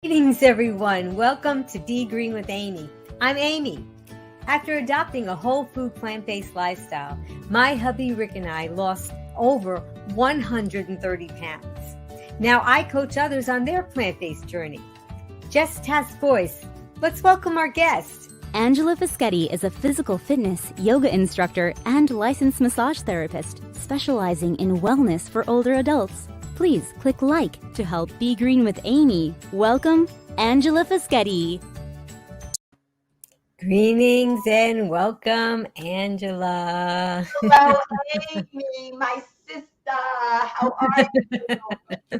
Greetings, everyone. Welcome to Be Green with Amy. I'm Amy. After adopting a whole food plant-based lifestyle, my hubby Rick and I lost over 130 pounds. Now I coach others on their plant-based journey. Just Task Voice. Let's welcome our guest. Angela Fischetti is a physical fitness, yoga instructor, and licensed massage therapist specializing in wellness for older adults. Please click like to help Be Green with Amy. Welcome, Angela Fischetti. Greetings and welcome, Angela. Hello, Amy, my sister. How are you?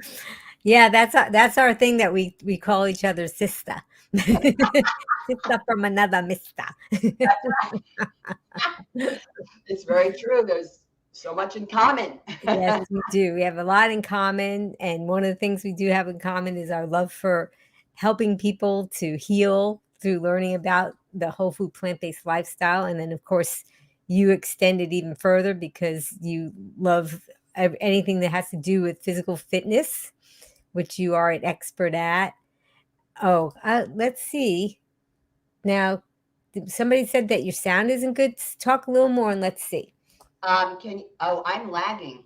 Yeah, that's our thing that we call each other sister. Sister from another mister. It's very true. There's so much in common. Yes, we do. We have a lot in common. And one of the things we do have in common is our love for helping people to heal through learning about the whole food plant-based lifestyle. And then, of course, you extend it even further because you love anything that has to do with physical fitness, which you are an expert at. Oh, let's see. Now, somebody said that your sound isn't good. Talk a little more and let's see. I'm lagging.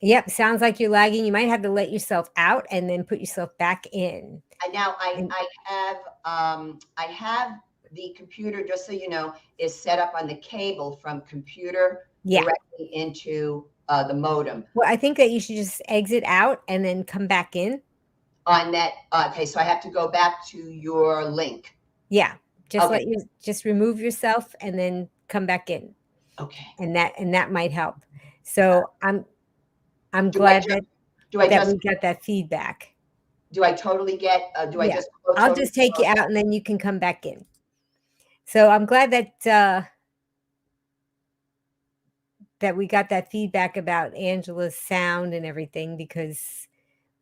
Yep, sounds like you're lagging. You might have to let yourself out and then put yourself back in. I have the computer, just so you know, is set up on the cable from computer directly into the modem. Well, I think that you should just exit out and then come back in. On that, okay, so I have to go back to your link. Yeah, just remove yourself and then come back in. Okay. And that might help. So I'm glad that we got that feedback. Do I totally get? I'll just take you out and then you can come back in. So I'm glad that that we got that feedback about Angela's sound and everything, because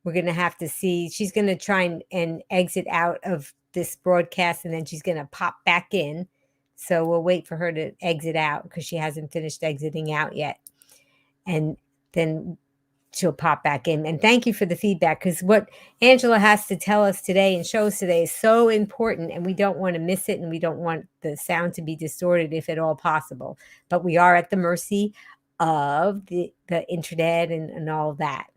we're going to have to see. She's going to try and exit out of this broadcast and then she's going to pop back in. So we'll wait for her to exit out because she hasn't finished exiting out yet. And then she'll pop back in. And thank you for the feedback, because what Angela has to tell us today and show us today is so important, and we don't want to miss it, and we don't want the sound to be distorted if at all possible. But we are at the mercy of the internet and all of that.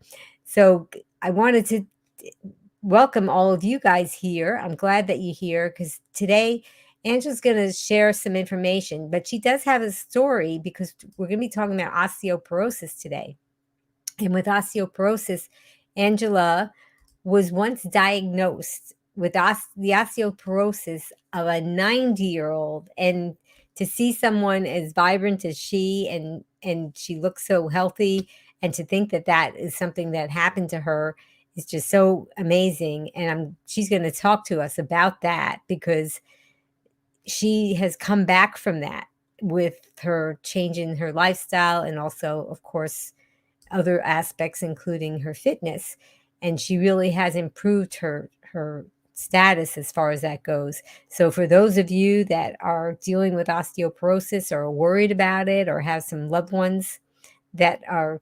So I wanted to welcome all of you guys here. I'm glad that you're here, because today Angela's going to share some information, but she does have a story, because we're going to be talking about osteoporosis today. And with osteoporosis, Angela was once diagnosed with the osteoporosis of a 90-year-old. And to see someone as vibrant as she, and she looks so healthy, and to think that that is something that happened to her is just so amazing. And she's going to talk to us about that, because she has come back from that with her change in her lifestyle, and also, of course, other aspects, including her fitness. And she really has improved her status as far as that goes. So for those of you that are dealing with osteoporosis, or are worried about it, or have some loved ones that are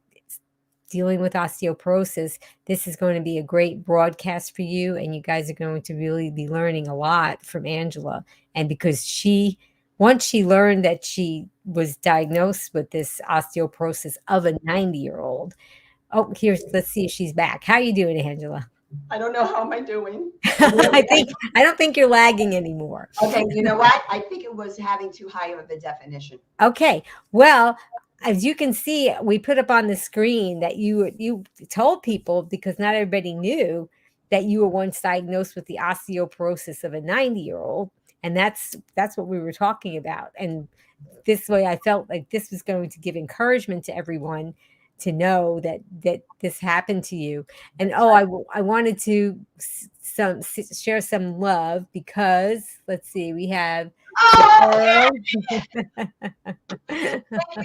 dealing with osteoporosis, this is going to be a great broadcast for you, and you guys are going to really be learning a lot from Angela. And because once she learned that she was diagnosed with this osteoporosis of a 90-year-old. Oh, let's see if she's back. How are you doing, Angela? I don't know. How am I doing? I don't think you're lagging anymore. Okay, you know what? I think it was having too high of a definition. Okay, well, as you can see, we put up on the screen that you told people, because not everybody knew that you were once diagnosed with the osteoporosis of a 90-year-old. And that's what we were talking about. And this way, I felt like this was going to give encouragement to everyone to know that this happened to you. And I wanted to share some love, because let's see, we have. Oh, thank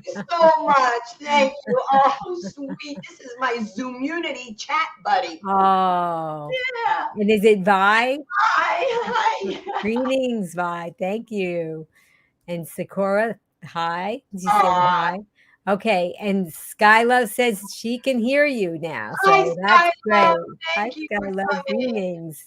you so much. Thank you. Oh, sweet. This is my Zoomunity chat buddy. Oh, yeah. And is it Vi? Hi. Greetings, Vi. Thank you. And Sakura, hi. Did you say hi? Okay. And Skylove says she can hear you now. So Hi, that's great. Thank Hi, you Skylove. Greetings.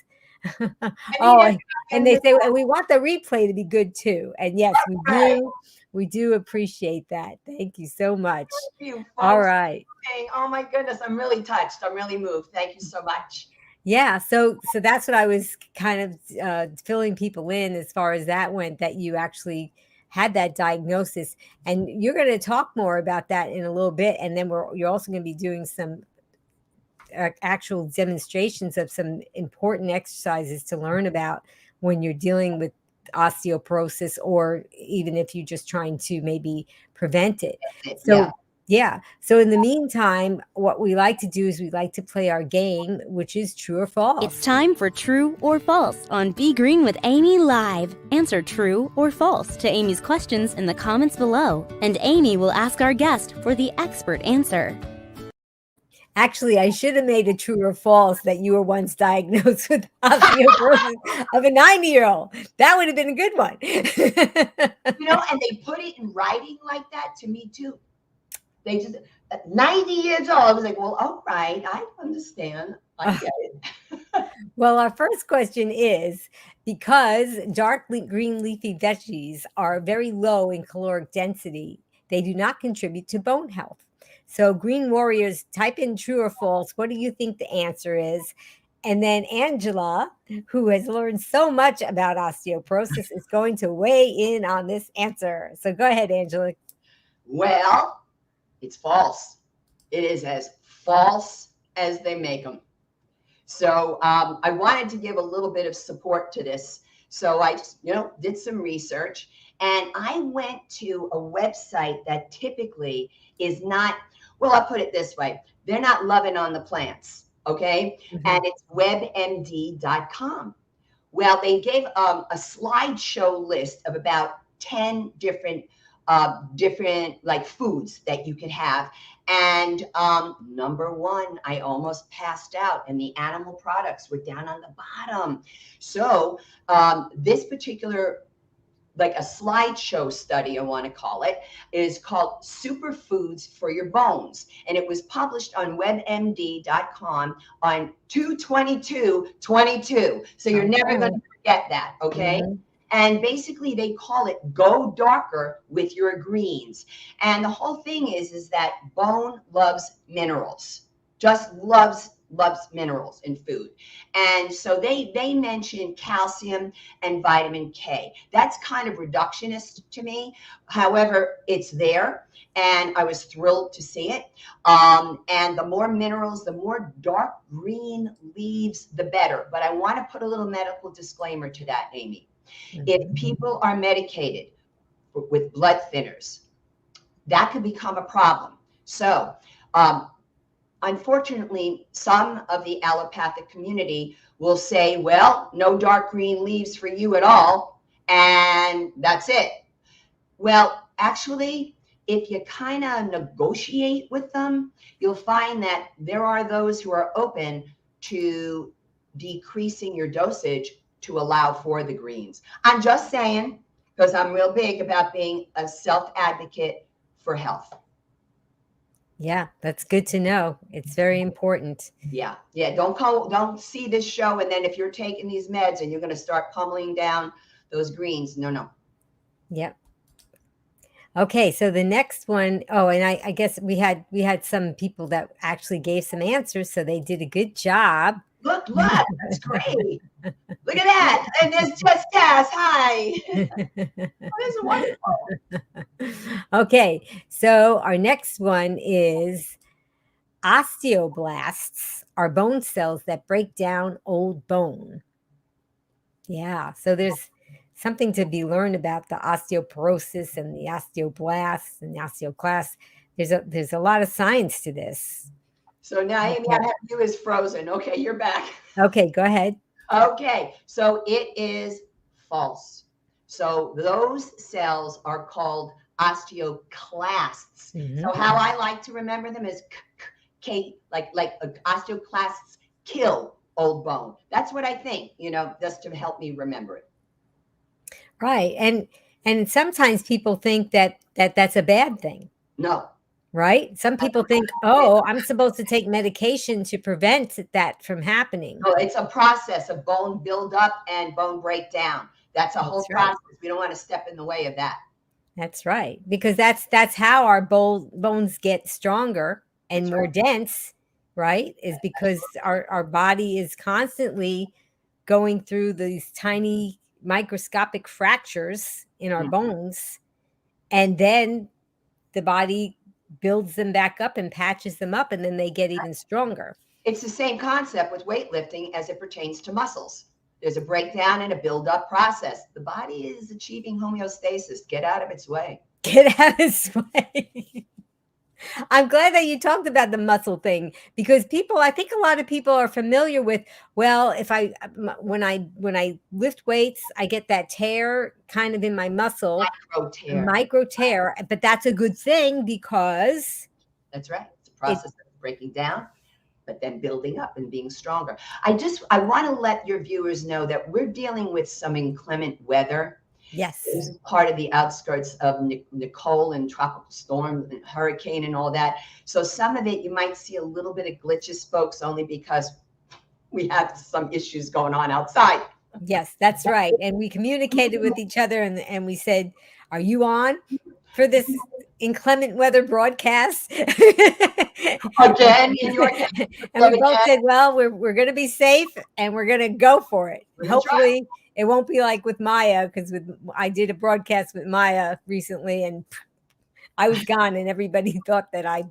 Oh, and they say, and we want the replay to be good too. And yes, we do. We do appreciate that. Thank you so much. Thank you, folks. All right. Oh my goodness, I'm really touched. I'm really moved. Thank you so much. Yeah, so that's what I was kind of filling people in as far as that went, that you actually had that diagnosis, and you're going to talk more about that in a little bit, and then you're also going to be doing some actual demonstrations of some important exercises to learn about when you're dealing with osteoporosis, or even if you're just trying to maybe prevent it. So yeah. So in the meantime, what we like to do is we like to play our game, which is true or false. It's time for True or False on Be Green with Amy Live. Answer true or false to Amy's questions in the comments below, and Amy will ask our guest for the expert answer. Actually, I should have made a true or false that you were once diagnosed with osteoporosis of a 90-year-old. That would have been a good one. And they put it in writing like that to me too. They just, at 90 years old, I was like, well, all right, I understand. I get it. Well, our first question is, because dark green leafy veggies are very low in caloric density, they do not contribute to bone health. So Green Warriors, type in true or false. What do you think the answer is? And then Angela, who has learned so much about osteoporosis, is going to weigh in on this answer. So go ahead, Angela. Well, it's false. It is as false as they make them. So I wanted to give a little bit of support to this. So I just, did some research, and I went to a website that typically is not, well, I'll put it this way. They're not loving on the plants, okay? Mm-hmm. And it's webmd.com. Well, they gave a slideshow list of about 10 different like foods that you could have. And number one, I almost passed out, and the animal products were down on the bottom. So this particular, like a slideshow study, I want to call it, is called Superfoods for Your Bones. And it was published on webmd.com on 2/22/22. So you're never going to forget that, okay? Mm-hmm. And basically they call it go darker with your greens. And the whole thing is that bone loves minerals, just loves minerals in food. And so they mention calcium and vitamin K. That's kind of reductionist to me. However, it's there, and I was thrilled to see it. And the more minerals, the more dark green leaves, the better. But I want to put a little medical disclaimer to that, Amy. Mm-hmm. If people are medicated with blood thinners, that could become a problem. So, unfortunately, some of the allopathic community will say, well, no dark green leaves for you at all, and that's it. Well, actually, if you kind of negotiate with them, you'll find that there are those who are open to decreasing your dosage to allow for the greens. I'm just saying, because I'm real big about being a self-advocate for health. Yeah, that's good to know. It's very important. Yeah. Don't see this show, and then if you're taking these meds and you're going to start pummeling down those greens, no. Yep. Okay, so the next one, and I guess we had some people that actually gave some answers, so they did a good job. Look, that's great. Look at that. And there's Just Cass. Hi. That is wonderful. Okay, so our next one is osteoblasts are bone cells that break down old bone. Yeah, so there's something to be learned about the osteoporosis and the osteoblasts and the osteoclasts. There's a lot of science to this. So now, Amy, I have you as frozen. Okay, you're back. Okay, go ahead. Okay, so it is false. So those cells are called osteoclasts. Mm-hmm. So how I like to remember them is like osteoclasts kill old bone. That's what I think, just to help me remember it. Right, and sometimes people think that that's a bad thing. No, right? Some people think, oh, I'm supposed to take medication to prevent that from happening. No, it's a process of bone buildup and bone breakdown. That's a whole That's right. process. We don't want to step in the way of that. That's right. Because that's how our bones get stronger and That's more right. dense, right? Is because our body is constantly going through these tiny microscopic fractures in our Mhm. bones, and then the body builds them back up and patches them up, and then they get even stronger. It's the same concept with weightlifting as it pertains to muscles. There's a breakdown and a buildup process. The body is achieving homeostasis. Get out of its way. Get out of his way. I'm glad that you talked about the muscle thing, because I think a lot of people are familiar with, well, if when I lift weights, I get that tear kind of in my muscle, a Micro-tear. micro tear, but that's a good thing because That's right. It's a process of breaking down, but then building up and being stronger. I want to let your viewers know that we're dealing with some inclement weather. yes. This is part of the outskirts of Nicole and tropical storm and hurricane and all that. So some of it, you might see a little bit of glitches, folks, only because we have some issues going on outside. Yes, that's right. And we communicated with each other, and we said, are you on for this inclement weather broadcast? Again, in your case, And we both said, well, we're going to be safe and we're going to go for it. We're gonna try. Hopefully it won't be like with Maya, because I did a broadcast with Maya recently and I was gone and everybody thought that I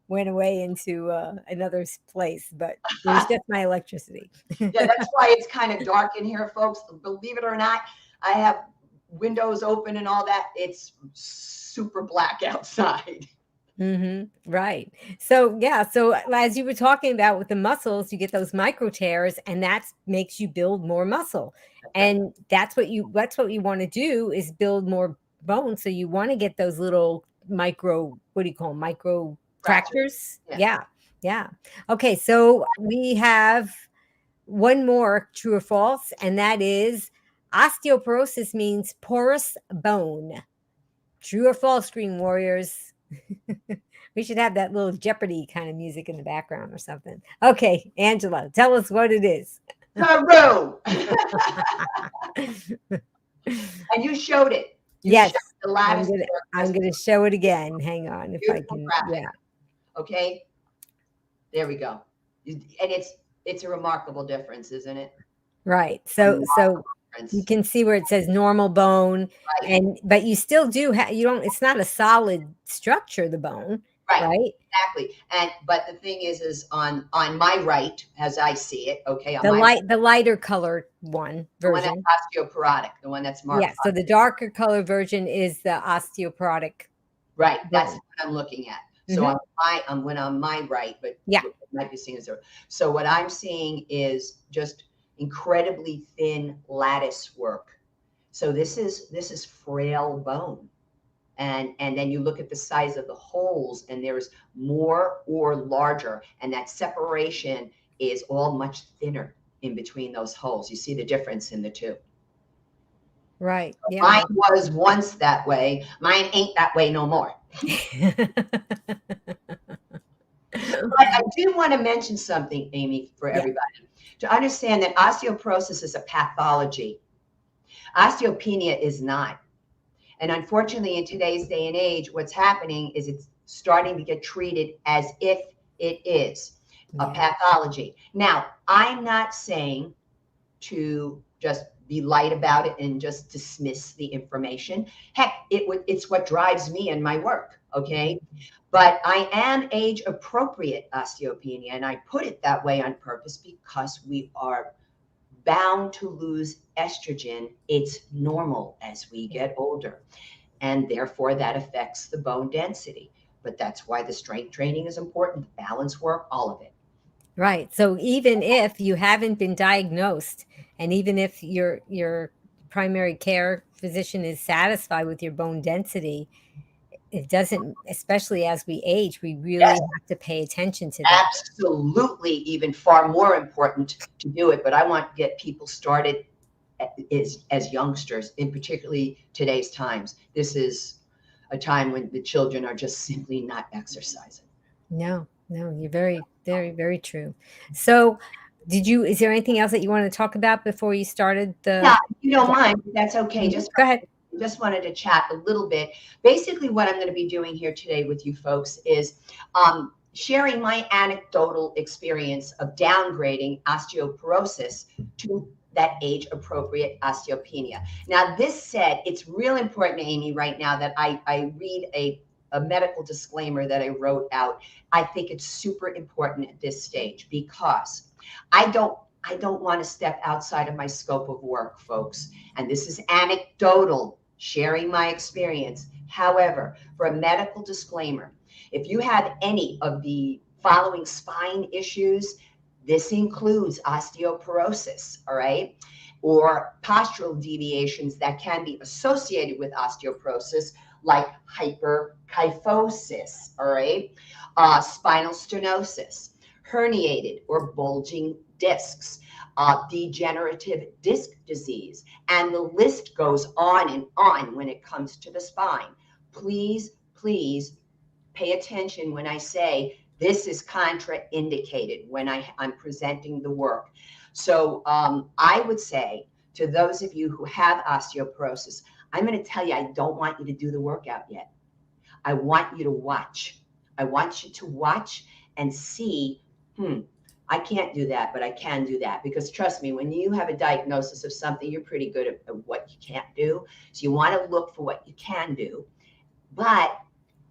went away into another place, but it was just my electricity. Yeah, that's why it's kind of dark in here, folks. Believe it or not, I have windows open and all that. It's super black outside. Right. So yeah. So as you were talking about with the muscles, you get those micro tears, and that makes you build more muscle. And that's what you want to do, is build more bone. So you want to get those little micro, what do you call them? Micro fractures. Yeah. Yeah. Okay. So we have one more, true or false, and that is osteoporosis means porous bone. True or false, Green Warriors? We should have that little Jeopardy kind of music in the background or something. Okay, Angela, tell us what it is. Peru. And you showed it. Yes, showed the I'm gonna show it again. Hang on, if I can. graphic. Yeah. Okay. There we go. And it's a remarkable difference, isn't it? Right. So you can see where it says normal bone, Right. but you still do have, you don't, it's not a solid structure, the bone. Right. Exactly. But the thing is on my right, as I see it, okay, on the lighter colored version. The one that's osteoporotic, the one that's marked. Yeah. So the darker color version is the osteoporotic. Right. That's what I'm looking at. So Mhm. I'm on my right, but Yeah. what you might be seeing is there. So what I'm seeing is just incredibly thin lattice work. So this is frail bone. And then you look at the size of the holes, and there's more or larger, and that separation is all much thinner in between those holes. You see the difference in the two. Right. Yeah. Mine was once that way. Mine ain't that way no more. But I do want to mention something, Amy, for everybody. To understand that osteoporosis is a pathology. Osteopenia is not. And unfortunately, in today's day and age, what's happening is it's starting to get treated as if it is a pathology. Now, I'm not saying to just be light about it and just dismiss the information. Heck, it's what drives me in my work, okay? But I am age appropriate osteopenia, and I put it that way on purpose because we are bound to lose estrogen. It's normal as we get older, and therefore that affects the bone density. But that's why the strength training is important, the balance work, all of it. Right. So even if you haven't been diagnosed, and even if your primary care physician is satisfied with your bone density, it doesn't, especially as we age, we really have to pay attention to that. Absolutely, even far more important to do it. But I want to get people started as youngsters, in particularly today's times. This is a time when the children are just simply not exercising. No, you're very, very, very true. So, is there anything else that you want to talk about before you started Yeah, the? if you don't mind, that's okay. Mhm. Go ahead. Just wanted to chat a little bit. Basically, what I'm going to be doing here today with you folks is sharing my anecdotal experience of downgrading osteoporosis to that age-appropriate osteopenia. Now, this said, it's real important, Amy, right now that I read a medical disclaimer that I wrote out. I think it's super important at this stage because I don't want to step outside of my scope of work, folks. And this is anecdotal, sharing my experience. However, for a medical disclaimer, if you have any of the following spine issues, this includes osteoporosis, all right, or postural deviations that can be associated with osteoporosis, like hyperkyphosis, all right, spinal stenosis, herniated or bulging discs, degenerative disc disease, and the list goes on and on when it comes to the spine. Please, please pay attention when I say this is contraindicated when I'm presenting the work. So I would say to those of you who have osteoporosis, I'm going to tell you, I don't want you to do the workout yet. I want you to watch. I want you to watch and see, I can't do that, but I can do that. Because trust me, when you have a diagnosis of something, you're pretty good at what you can't do. So you want to look for what you can do. But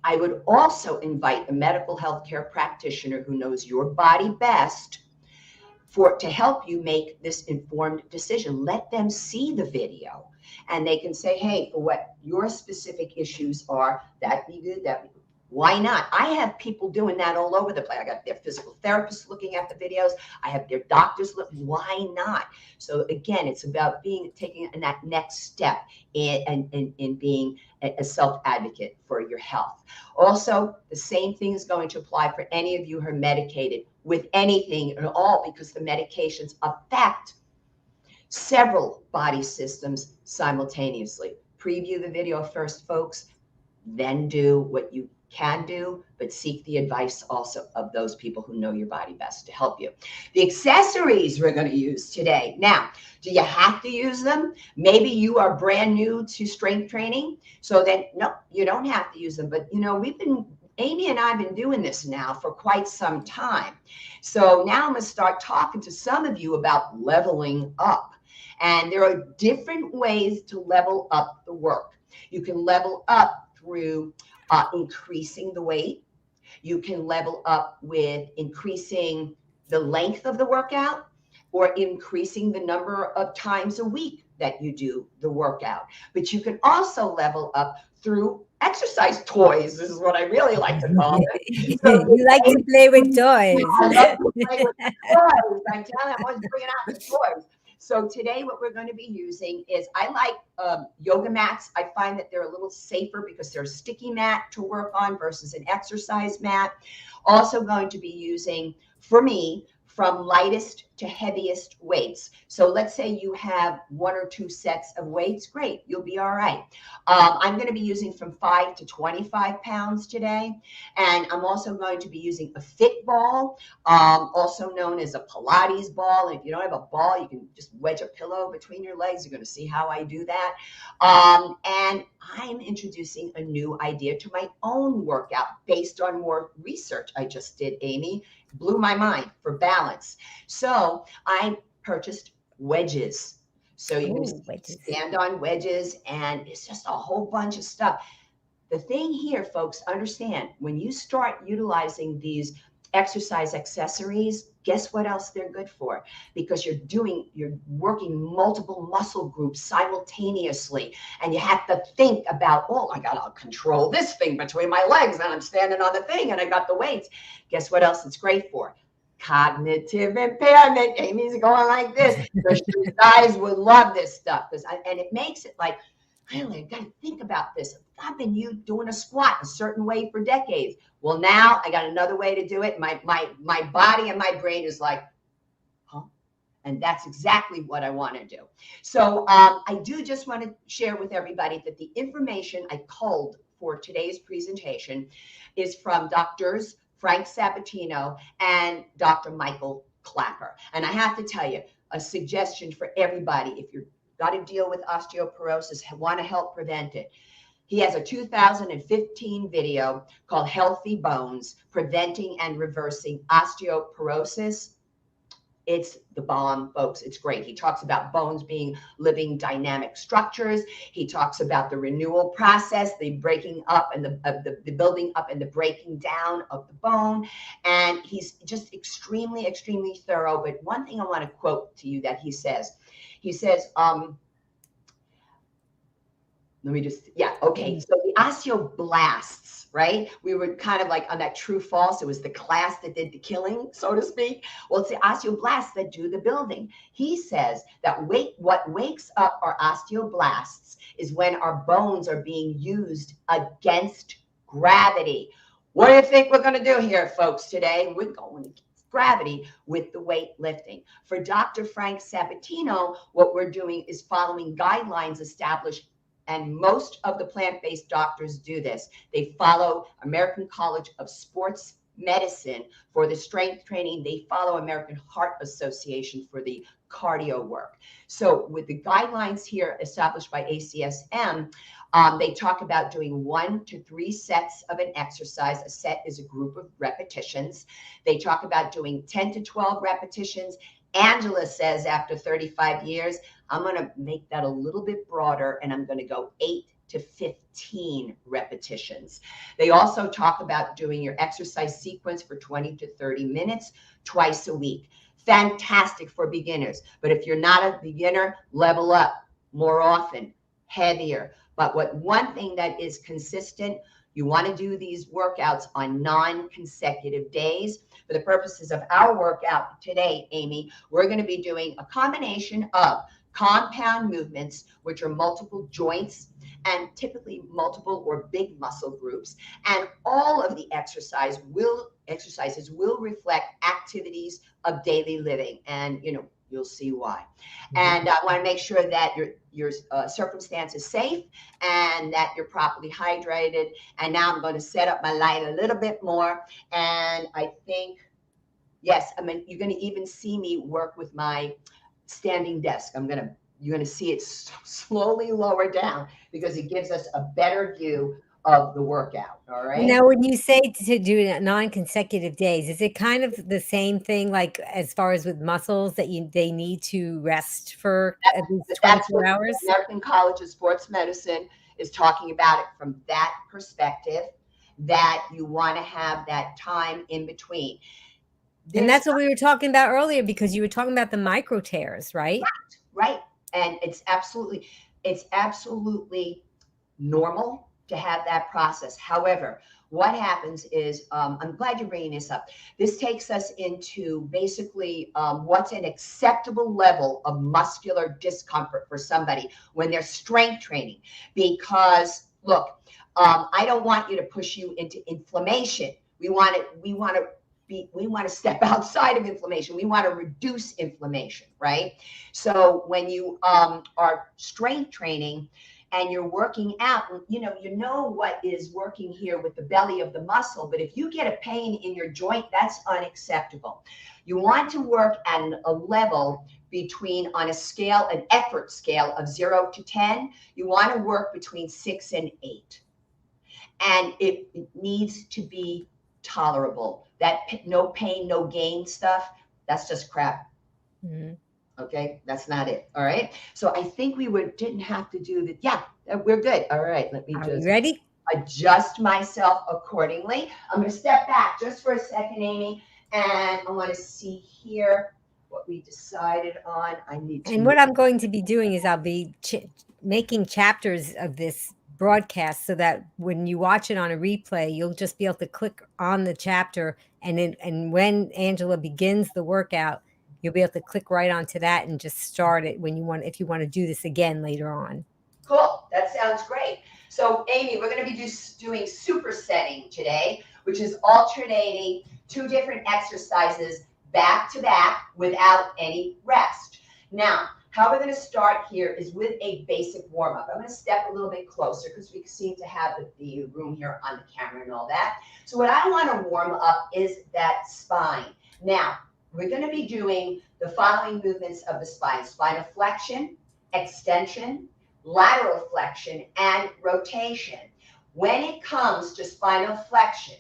I would also invite a medical healthcare practitioner who knows your body best to help you make this informed decision. Let them see the video and they can say, hey, for what your specific issues are, that'd be good, why not? I have people doing that all over the place. I got their physical therapists looking at the videos. I have their doctors look. Why not? So again, it's about taking that next step in being a self-advocate for your health. Also, the same thing is going to apply for any of you who are medicated with anything at all, because the medications affect several body systems simultaneously. Preview the video first, folks, then do what you can do, but seek the advice also of those people who know your body best to help you. The accessories we're going to use today. Now, do you have to use them? Maybe you are brand new to strength training, so then no, you don't have to use them. But Amy and I have been doing this now for quite some time. So now I'm going to start talking to some of you about leveling up. And there are different ways to level up the work. You can level up through increasing the weight. You can level up with increasing the length of the workout or increasing the number of times a week that you do the workout. But you can also level up through exercise toys. This is what I really like to call it. So you like to play with toys. I love to play with toys. I'm telling you, I'm always bringing out the toys. So today what we're going to be using is, I like yoga mats. I find that they're a little safer because they're a sticky mat to work on versus an exercise mat. Also going to be using, for me, from lightest to heaviest weights. So let's say you have 1 or 2 sets of weights. Great, you'll be all right. I'm going to be using from 5 to 25 pounds today. And I'm also going to be using a fit ball, also known as a Pilates ball. And if you don't have a ball, you can just wedge a pillow between your legs. You're going to see how I do that. And I'm introducing a new idea to my own workout based on more research I just did, Amy. Blew my mind for balance. So I purchased wedges. So you can stand on wedges, and it's just a whole bunch of stuff. The thing here, folks, understand, when you start utilizing these exercise accessories, guess what else they're good for? Because you're working multiple muscle groups simultaneously, and you have to think about, oh, I gotta control this thing between my legs, and I'm standing on the thing, and I got the weights. Guess what else it's great for? Cognitive impairment. Amy's going like this. You guys would love this stuff, and it makes it like, really, I got to think about this. I've been doing a squat a certain way for decades. Well, now I got another way to do it. My body and my brain is like, huh? And that's exactly what I want to do. So I do just want to share with everybody that the information I culled for today's presentation is from Doctors Frank Sabatino and Dr. Michael Clapper. And I have to tell you, a suggestion for everybody, if you've got to deal with osteoporosis, want to help prevent it. He has a 2015 video called Healthy Bones, Preventing and Reversing Osteoporosis. It's the bomb, folks. It's great. He talks about bones being living dynamic structures. He talks about the renewal process, the breaking up and the building up and the breaking down of the bone. And he's just extremely, extremely thorough. But one thing I want to quote to you that he says, let me just, okay. So the osteoblasts, right? We were kind of like on that true false. It was the class that did the killing, so to speak. Well, it's the osteoblasts that do the building. He says that what wakes up our osteoblasts is when our bones are being used against gravity. What do you think we're going to do here, folks, today? We're going against gravity with the weightlifting. For Dr. Frank Sabatino, what we're doing is following guidelines established, and most of the plant-based doctors do this. They follow American College of Sports Medicine for the strength training. They follow American Heart Association for the cardio work. So with the guidelines here established by ACSM, they talk about doing 1 to 3 sets of an exercise. A set is a group of repetitions. They talk about doing 10 to 12 repetitions. Angela says after 35 years, I'm going to make that a little bit broader, and I'm going to go 8 to 15 repetitions. They also talk about doing your exercise sequence for 20 to 30 minutes twice a week. Fantastic for beginners. But if you're not a beginner, level up more often, heavier. But one thing that is consistent, you want to do these workouts on non-consecutive days. For the purposes of our workout today, Amy, we're going to be doing a combination of compound movements, which are multiple joints and typically multiple or big muscle groups. And all of the exercises will reflect activities of daily living. And, you'll see why. And I want to make sure that your circumstance is safe and that you're properly hydrated. And now I'm going to set up my light a little bit more. And I think, yes, you're going to even see me work with my standing desk. You're going to see it slowly lower down because it gives us a better view of the workout. All right. Now, when you say to do it non-consecutive days, is it kind of the same thing, like as far as with muscles that they need to rest for at least 24 hours? The American College of Sports Medicine is talking about it from that perspective, that you want to have that time in between. And that's what we were talking about earlier, because you were talking about the micro tears, right? Right. And it's absolutely normal to have that process. However, what happens is, I'm glad you're bringing this up. This takes us into basically what's an acceptable level of muscular discomfort for somebody when they're strength training. Because look, I don't want you to push you into inflammation. We want to step outside of inflammation. We want to reduce inflammation, right? So when you are strength training and you're working out, you know what is working here with the belly of the muscle. But if you get a pain in your joint, that's unacceptable. You want to work at a level between, on a scale, an effort scale of 0 to 10, you want to work between 6 and 8. And it needs to be tolerable. That no pain, no gain stuff, that's just crap. Mm-hmm. Okay, that's not it. All right. So I think didn't have to do that. Yeah, we're good. All right. Let me just ready? Adjust myself accordingly. I'm going to step back just for a second, Amy, and I want to see here what we decided on. And what I'm going to be doing is I'll be making chapters of this broadcast so that when you watch it on a replay, you'll just be able to click on the chapter, and when Angela begins the workout, you'll be able to click right onto that and just start it if you want to do this again later on. Cool. That sounds great. So, Amy, we're going to be doing supersetting today, which is alternating 2 different exercises back to back without any rest. Now, how we're going to start here is with a basic warm-up. I'm going to step a little bit closer because we seem to have the room here on the camera and all that. So what I want to warm up is that spine. Now, we're going to be doing the following movements of the spine: spinal flexion, extension, lateral flexion, and rotation. When it comes to spinal flexion,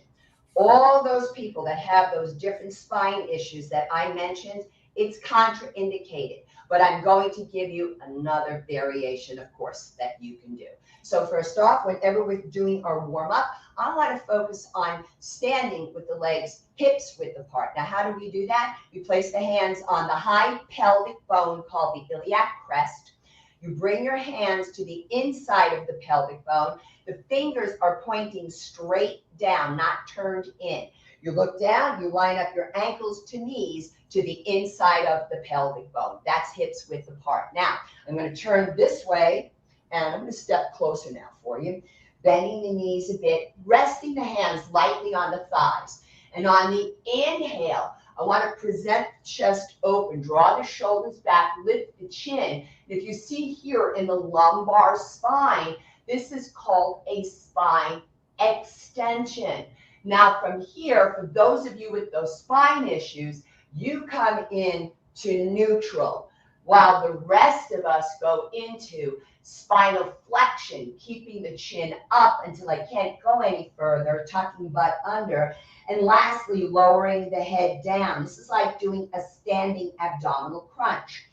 all those people that have those different spine issues that I mentioned, it's contraindicated. But I'm going to give you another variation, of course, that you can do. So first off, whenever we're doing our warm-up, I want to focus on standing with the legs hips width apart. Now, how do we do that? We place the hands on the high pelvic bone called the iliac crest. You bring your hands to the inside of the pelvic bone. The fingers are pointing straight down, not turned in. You look down, you line up your ankles to knees to the inside of the pelvic bone. That's hips width apart. Now, I'm going to turn this way, and I'm going to step closer now for you. Bending the knees a bit, resting the hands lightly on the thighs. And on the inhale, I want to present the chest open, draw the shoulders back, lift the chin. If you see here in the lumbar spine, this is called a spine extension. Now from here, for those of you with those spine issues, you come in to neutral, while the rest of us go into spinal flexion, keeping the chin up until I can't go any further, tucking butt under, and lastly, lowering the head down. This is like doing a standing abdominal crunch.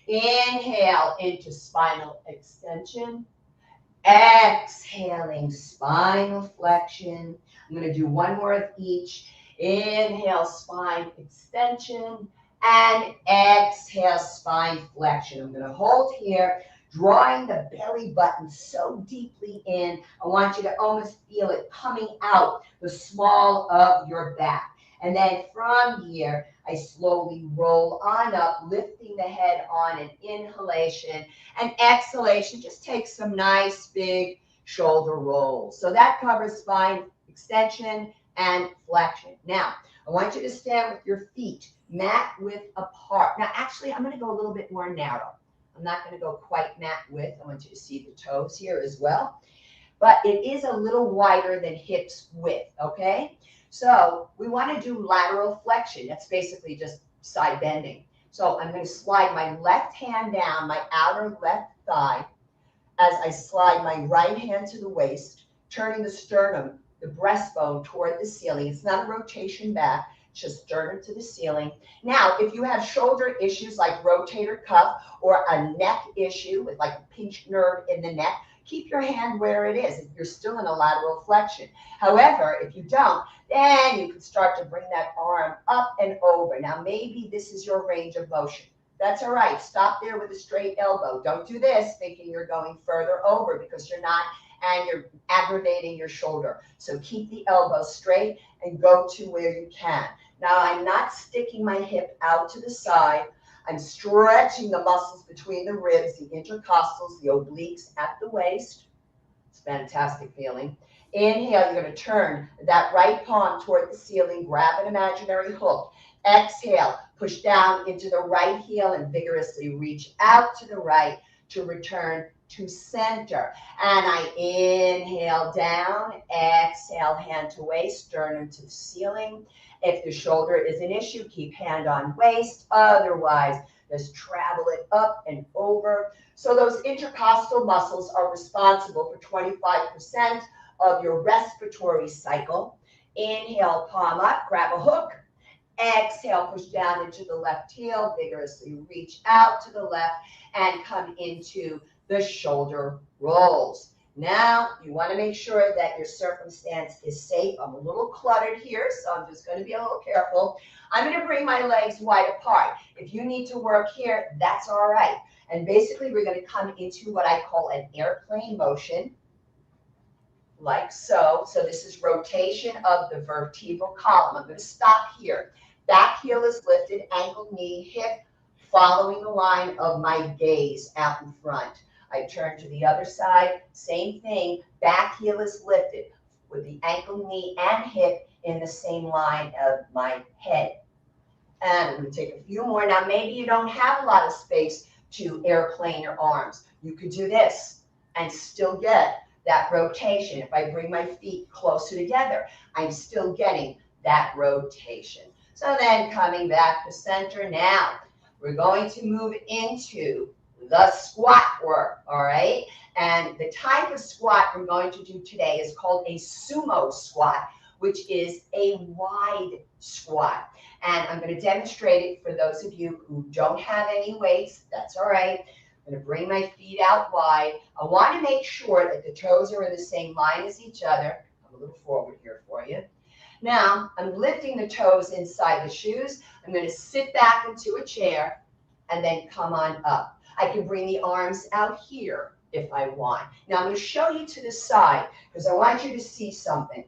Inhale into spinal extension. Exhaling, spinal flexion. I'm going to do one more of each. Inhale, spine extension, and exhale, spine flexion. I'm going to hold here, drawing the belly button so deeply in. I want you to almost feel it coming out the small of your back. And then from here, I slowly roll on up, lifting the head on an inhalation, and exhalation. Just take some nice big shoulder rolls. So that covers spine extension and flexion. Now, I want you to stand with your feet mat width apart. Now, actually, I'm going to go a little bit more narrow. I'm not going to go quite mat width. I want you to see the toes here as well. But it is a little wider than hips width, okay? So we want to do lateral flexion. That's basically just side bending. So I'm going to slide my left hand down my outer left thigh as I slide my right hand to the waist, turning the sternum, the breastbone toward the ceiling. It's not a rotation back, just sternum to the ceiling. Now, if you have shoulder issues like rotator cuff or a neck issue with like a pinched nerve in the neck, keep your hand where it is if you're still in a lateral flexion. However, if you don't, then you can start to bring that arm up and over. Now, maybe this is your range of motion. That's all right. Stop there with a straight elbow. Don't do this thinking you're going further over because you're not, and you're aggravating your shoulder. So keep the elbow straight and go to where you can. Now, I'm not sticking my hip out to the side. I'm stretching the muscles between the ribs, the intercostals, the obliques at the waist. It's a fantastic feeling. Inhale, you're going to turn that right palm toward the ceiling, grab an imaginary hook. Exhale, push down into the right heel and vigorously reach out to the right to return to center. And I inhale down, exhale, hand to waist, sternum to the ceiling. If the shoulder is an issue, keep hand on waist. Otherwise, just travel it up and over. So those intercostal muscles are responsible for 25% of your respiratory cycle. Inhale, palm up, grab a hook. Exhale, push down into the left heel, vigorously reach out to the left and come into the shoulder rolls. Now, you want to make sure that your circumstance is safe. I'm a little cluttered here, so I'm just going to be a little careful. I'm going to bring my legs wide apart. If you need to work here, that's all right. And basically, we're going to come into what I call an airplane motion, like so. So this is rotation of the vertebral column. I'm going to stop here. Back heel is lifted, ankle, knee, hip, following the line of my gaze out in front. I turn to the other side, same thing, back heel is lifted with the ankle, knee, and hip in the same line of my head. And I'm going to take a few more. Now, maybe you don't have a lot of space to airplane your arms. You could do this and still get that rotation. If I bring my feet closer together, I'm still getting that rotation. So then coming back to center now, we're going to move into the squat work, all right? And the type of squat we're going to do today is called a sumo squat, which is a wide squat. And I'm going to demonstrate it for those of you who don't have any weights. That's all right. I'm going to bring my feet out wide. I want to make sure that the toes are in the same line as each other. Come a little forward here for you. Now, I'm lifting the toes inside the shoes. I'm going to sit back into a chair and then come on up. I can bring the arms out here if I want. Now, I'm going to show you to the side because I want you to see something.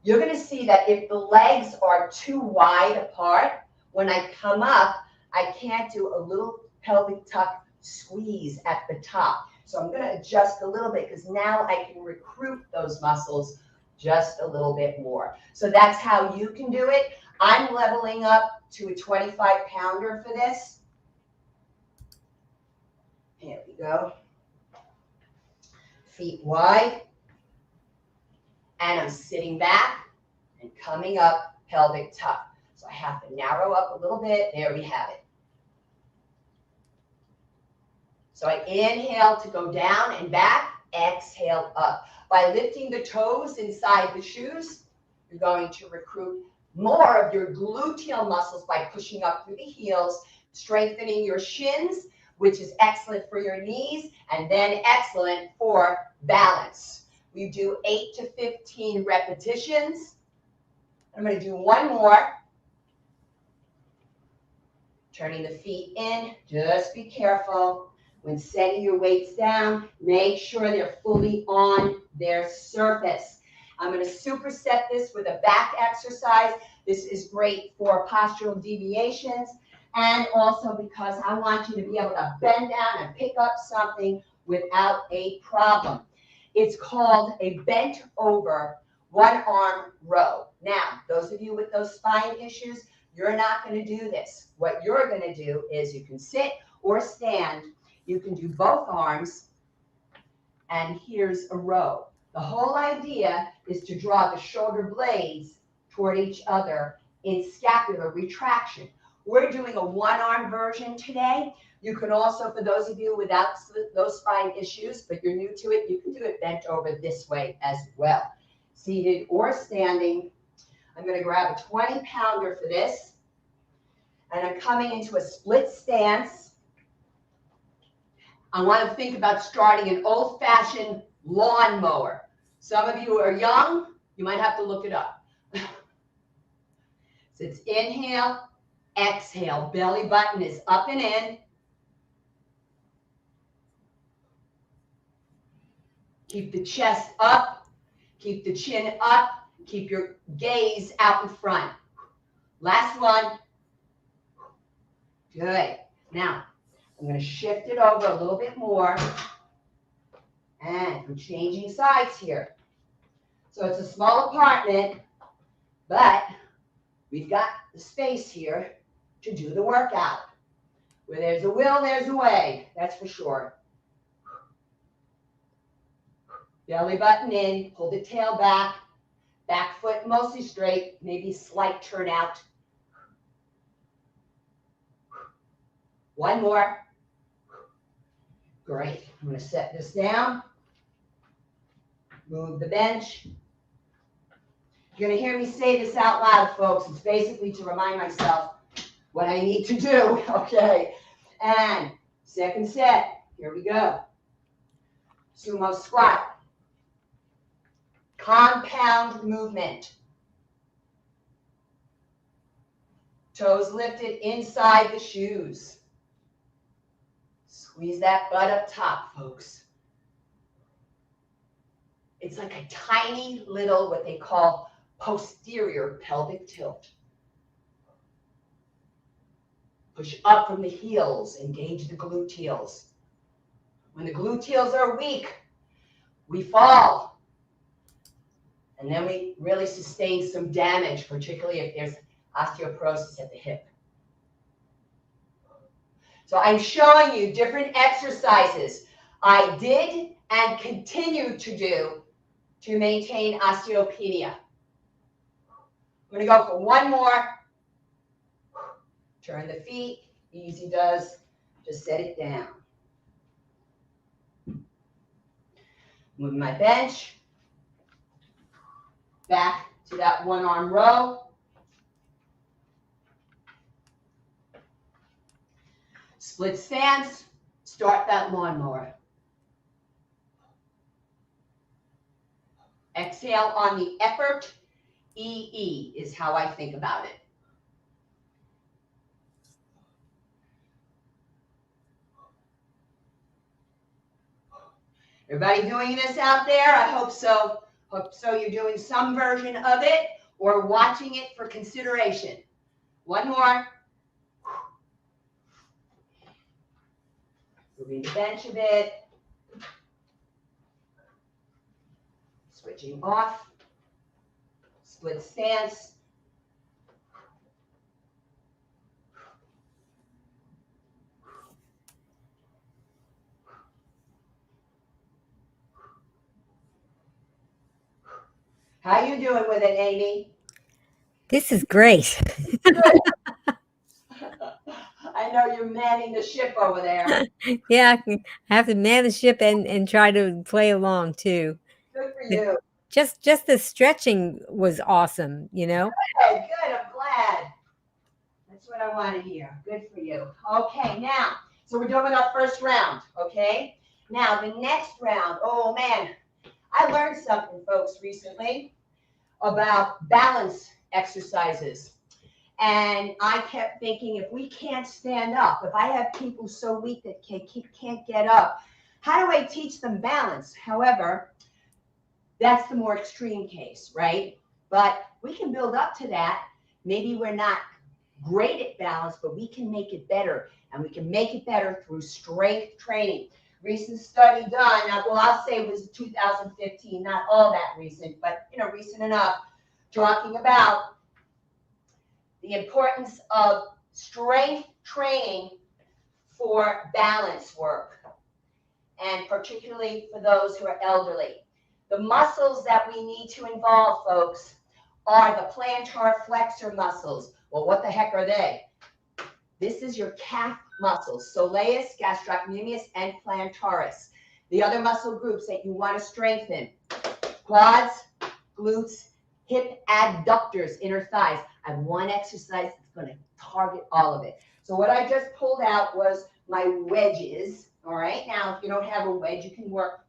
You're going to see that if the legs are too wide apart, when I come up, I can't do a little pelvic tuck squeeze at the top. So I'm going to adjust a little bit because now I can recruit those muscles just a little bit more. So that's how you can do it. I'm leveling up to a 25-pounder for this. Here we go. Feet wide. And I'm sitting back and coming up, pelvic tuck. So I have to narrow up a little bit. There we have it. So I inhale to go down and back, exhale up. By lifting the toes inside the shoes, you're going to recruit more of your gluteal muscles by pushing up through the heels, strengthening your shins, which is excellent for your knees, and then excellent for balance. We do 8 to 15 repetitions. I'm going to do one more. Turning the feet in, just be careful. When setting your weights down, make sure they're fully on their surface. I'm going to superset this with a back exercise. This is great for postural deviations and also because I want you to be able to bend down and pick up something without a problem. It's called a bent over one arm row. Now, those of you with those spine issues, you're not going to do this. What you're going to do is you can sit or stand. You can do both arms, and here's a row. The whole idea is to draw the shoulder blades toward each other in scapular retraction. We're doing a one-arm version today. You can also, for those of you without those spine issues, but you're new to it, you can do it bent over this way as well. Seated or standing. I'm going to grab a 20-pounder for this, and I'm coming into a split stance. I want to think about starting an old-fashioned lawnmower. Some of you who are young, you might have to look it up. So it's inhale, exhale. Belly button is up and in. Keep the chest up. Keep the chin up. Keep your gaze out in front. Last one. Good. Now, I'm going to shift it over a little bit more. And I'm changing sides here. So it's a small apartment, but we've got the space here to do the workout. Where there's a will, there's a way. That's for sure. Belly button in, pull the tail back. Back foot mostly straight, maybe slight turn out. One more. Great. I'm going to set this down. Move the bench. You're going to hear me say this out loud, folks. It's basically to remind myself what I need to do. Okay. And second set. Here we go. Sumo squat. Compound movement. Toes lifted inside the shoes. Squeeze that butt up top, folks. It's like a tiny little, what they call posterior pelvic tilt. Push up from the heels, engage the gluteals. When the gluteals are weak, we fall. And then we really sustain some damage, particularly if there's osteoporosis at the hip. So I'm showing you different exercises I did and continue to do to maintain osteopenia. I'm going to go for one more. Turn the feet. Easy does. Just set it down. Move my bench back to that one arm row. Split stance. Start that lawnmower. Exhale on the effort. EE is how I think about it. Everybody doing this out there? I hope so. Hope so you're doing some version of it or watching it for consideration. One more. Moving the bench a bit. Switching off. Split stance. How you doing with it, Amy? This is great. Good. I know you're manning the ship over there. Yeah, I have to man the ship and try to play along too. Good for you. Just the stretching was awesome, you know? Good, good. I'm glad. That's what I want to hear. Good for you. Okay, now, so we're doing our first round, okay? Now, the next round, oh man, I learned something, folks, recently about balance exercises. And I kept thinking, if we can't stand up, if I have people so weak that can't get up, how do I teach them balance? However, that's the more extreme case, right? But we can build up to that. Maybe we're not great at balance, but we can make it better. And we can make it better through strength training. Recent study done, well, I'll say it was 2015, not all that recent, but recent enough, talking about the importance of strength training for balance work, and particularly for those who are elderly. The muscles that we need to involve, folks, are the plantar flexor muscles. Well, what the heck are they? This is your calf muscles, soleus, gastrocnemius, and plantaris. The other muscle groups that you want to strengthen: quads, glutes, hip adductors, inner thighs. I have one exercise that's going to target all of it. So what I just pulled out was my wedges. All right, now if you don't have a wedge, you can work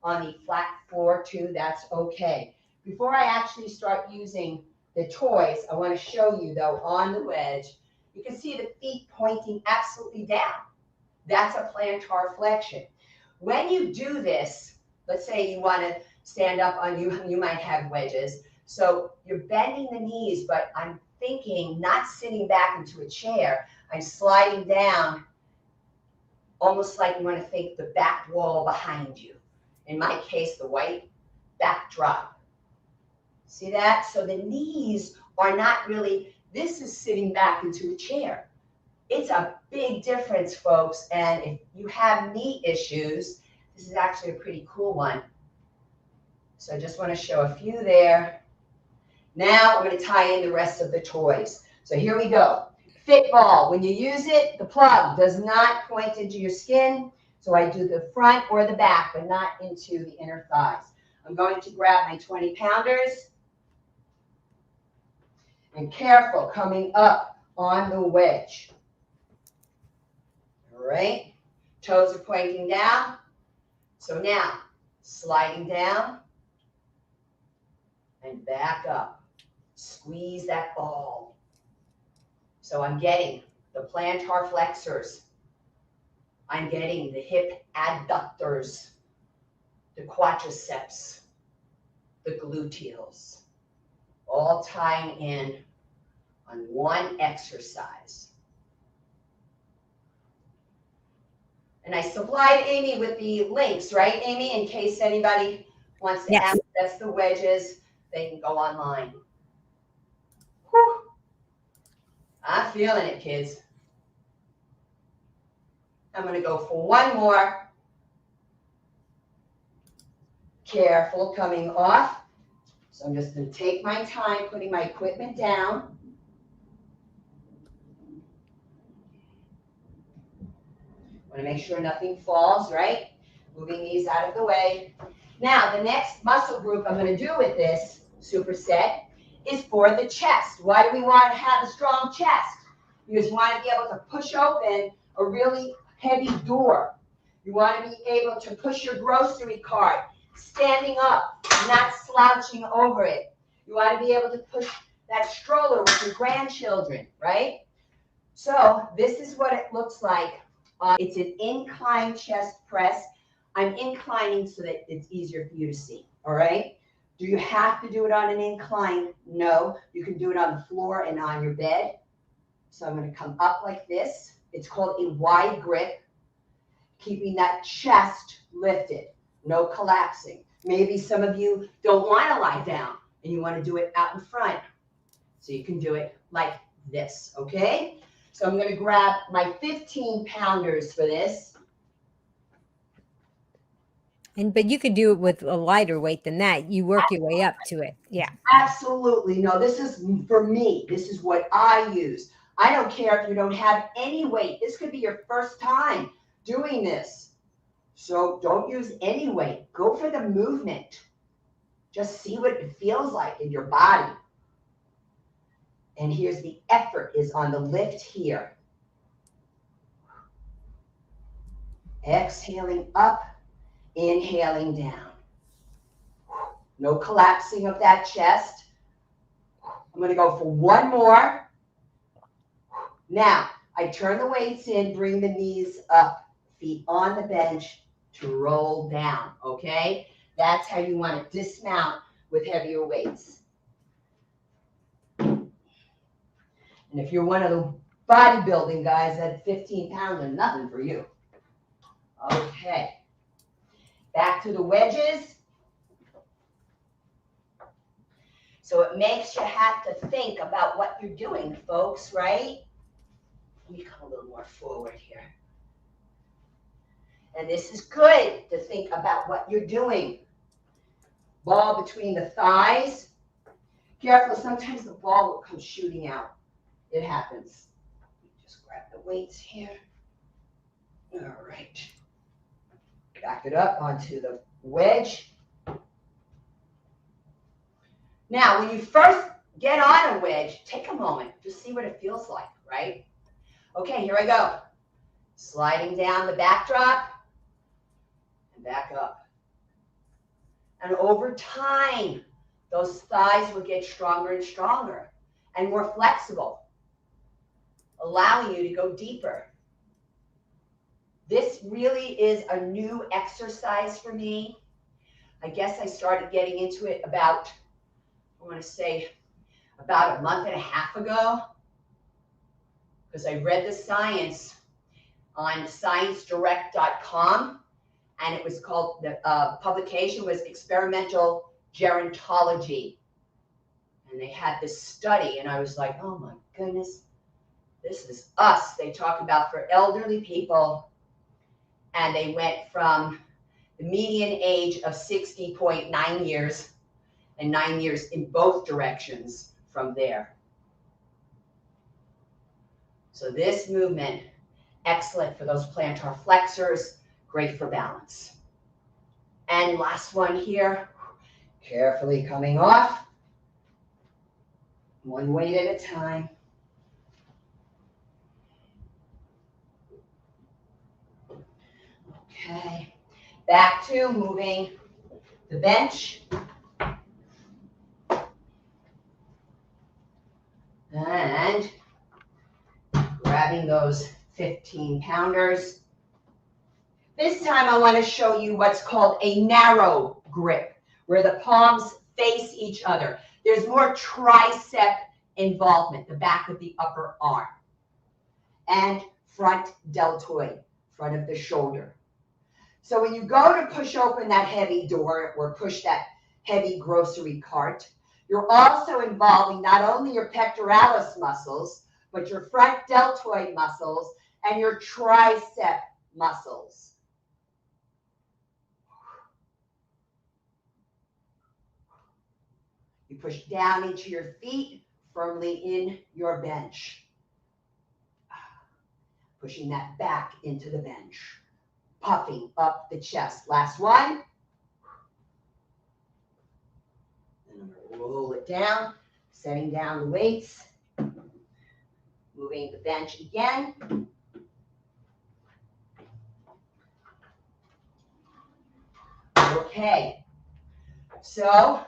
on the flat floor too. That's okay. Before I actually start using the toys, I want to show you though on the wedge, you can see the feet pointing absolutely down. That's a plantar flexion. When you do this, let's say you want to stand up on you might have wedges. So you're bending the knees, but I'm thinking not sitting back into a chair. I'm sliding down, almost like you want to think the back wall behind you. In my case, the white backdrop. See that? So the knees are not really, this is sitting back into a chair. It's a big difference, folks. And if you have knee issues, this is actually a pretty cool one. So I just want to show a few there. Now I'm going to tie in the rest of the toys. So here we go. Fit ball. When you use it, the plug does not point into your skin. So I do the front or the back, but not into the inner thighs. I'm going to grab my 20-pounders. And careful coming up on the wedge. All right. Toes are pointing down. So now, sliding down and back up. Squeeze that ball. So I'm getting the plantar flexors. I'm getting the hip adductors, the quadriceps, the gluteals, all tying in on one exercise. And I supplied Amy with the links, right, Amy? In case anybody wants to access the wedges, they can go online. Whew. I'm feeling it, kids. I'm going to go for one more. Careful coming off. So I'm just going to take my time putting my equipment down. Want to make sure nothing falls, right? Moving these out of the way. Now, the next muscle group I'm going to do with this superset is for the chest. Why do we want to have a strong chest? Because you want to be able to push open a really heavy door. You want to be able to push your grocery cart standing up, not slouching over it. You want to be able to push that stroller with your grandchildren, right? So this is what it looks like. It's an incline chest press. I'm inclining so that it's easier for you to see, all right? Do you have to do it on an incline? No. You can do it on the floor and on your bed. So I'm going to come up like this. It's called a wide grip, keeping that chest lifted, no collapsing. Maybe some of you don't want to lie down and you want to do it out in front. So you can do it like this, okay? So I'm going to grab my 15 pounders for this. But you could do it with a lighter weight than that. You work your way up to it. Yeah. Absolutely. No, this is for me. This is what I use. I don't care if you don't have any weight. This could be your first time doing this. So don't use any weight. Go for the movement. Just see what it feels like in your body. And here's the effort is on the lift here. Exhaling up, inhaling down. No collapsing of that chest. I'm going to go for one more. Now, I turn the weights in, bring the knees up, feet on the bench to roll down, okay? That's how you want to dismount with heavier weights. And if you're one of the bodybuilding guys, that 15 pounds are nothing for you. Okay. Back to the wedges. So it makes you have to think about what you're doing, folks, right? Let me come a little more forward here. And this is good to think about what you're doing. Ball between the thighs. Careful, sometimes the ball will come shooting out. It happens. Just grab the weights here. All right. Back it up onto the wedge. Now, when you first get on a wedge, take a moment to see what it feels like, right? Okay, here I go. Sliding down the backdrop and back up. And over time, those thighs will get stronger and stronger and more flexible, allowing you to go deeper. This really is a new exercise for me. I guess I started getting into it about, I want to say, about a month and a half ago, because I read the science on ScienceDirect.com, and it was called, the publication was Experimental Gerontology. And they had this study, and I was like, oh my goodness, this is us. They talk about for elderly people, and they went from the median age of 60.9 years, and 9 years in both directions from there. So this movement, excellent for those plantar flexors, great for balance. And last one here, carefully coming off, one weight at a time. Okay, back to moving the bench. And grabbing those 15 pounders. This time I want to show you what's called a narrow grip, where the palms face each other. There's more tricep involvement, the back of the upper arm, and front deltoid, front of the shoulder. So when you go to push open that heavy door or push that heavy grocery cart, you're also involving not only your pectoralis muscles, but your front deltoid muscles and your tricep muscles. You push down into your feet, firmly in your bench. Pushing that back into the bench. Puffing up the chest. Last one. And I'm going to roll it down, setting down the weights. Moving the bench again. Okay. So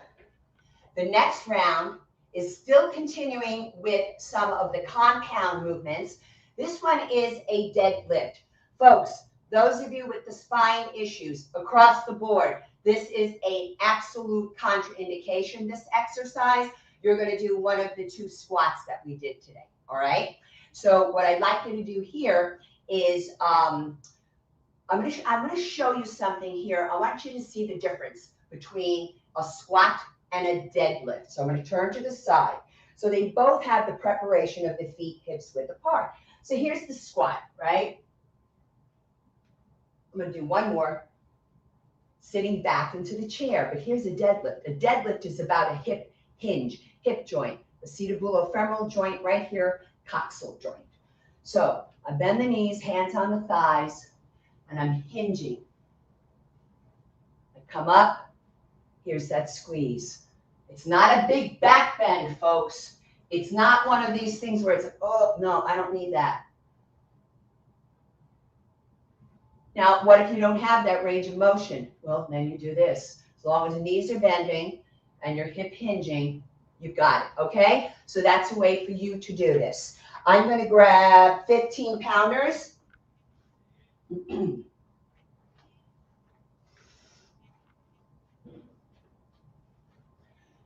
the next round is still continuing with some of the compound movements. This one is a deadlift. Folks, those of you with the spine issues across the board, this is an absolute contraindication, this exercise. You're going to do one of the 2 squats that we did today, all right? So what I'd like you to do here is I'm going to show you something here. I want you to see the difference between a squat and a deadlift. So I'm going to turn to the side. So they both have the preparation of the feet hips width apart. So here's the squat, right? I'm going to do one more, sitting back into the chair. But here's a deadlift. A deadlift is about a hip hinge, hip joint, the acetobulofemoral joint right here, coxal joint. So I bend the knees, hands on the thighs, and I'm hinging. I come up, here's that squeeze. It's not a big back bend, folks. It's not one of these things where it's like, oh, no, I don't need that. Now, what if you don't have that range of motion? Well, then you do this. As long as the knees are bending and your hip hinging, you've got it, okay? So that's a way for you to do this. I'm going to grab 15 pounders.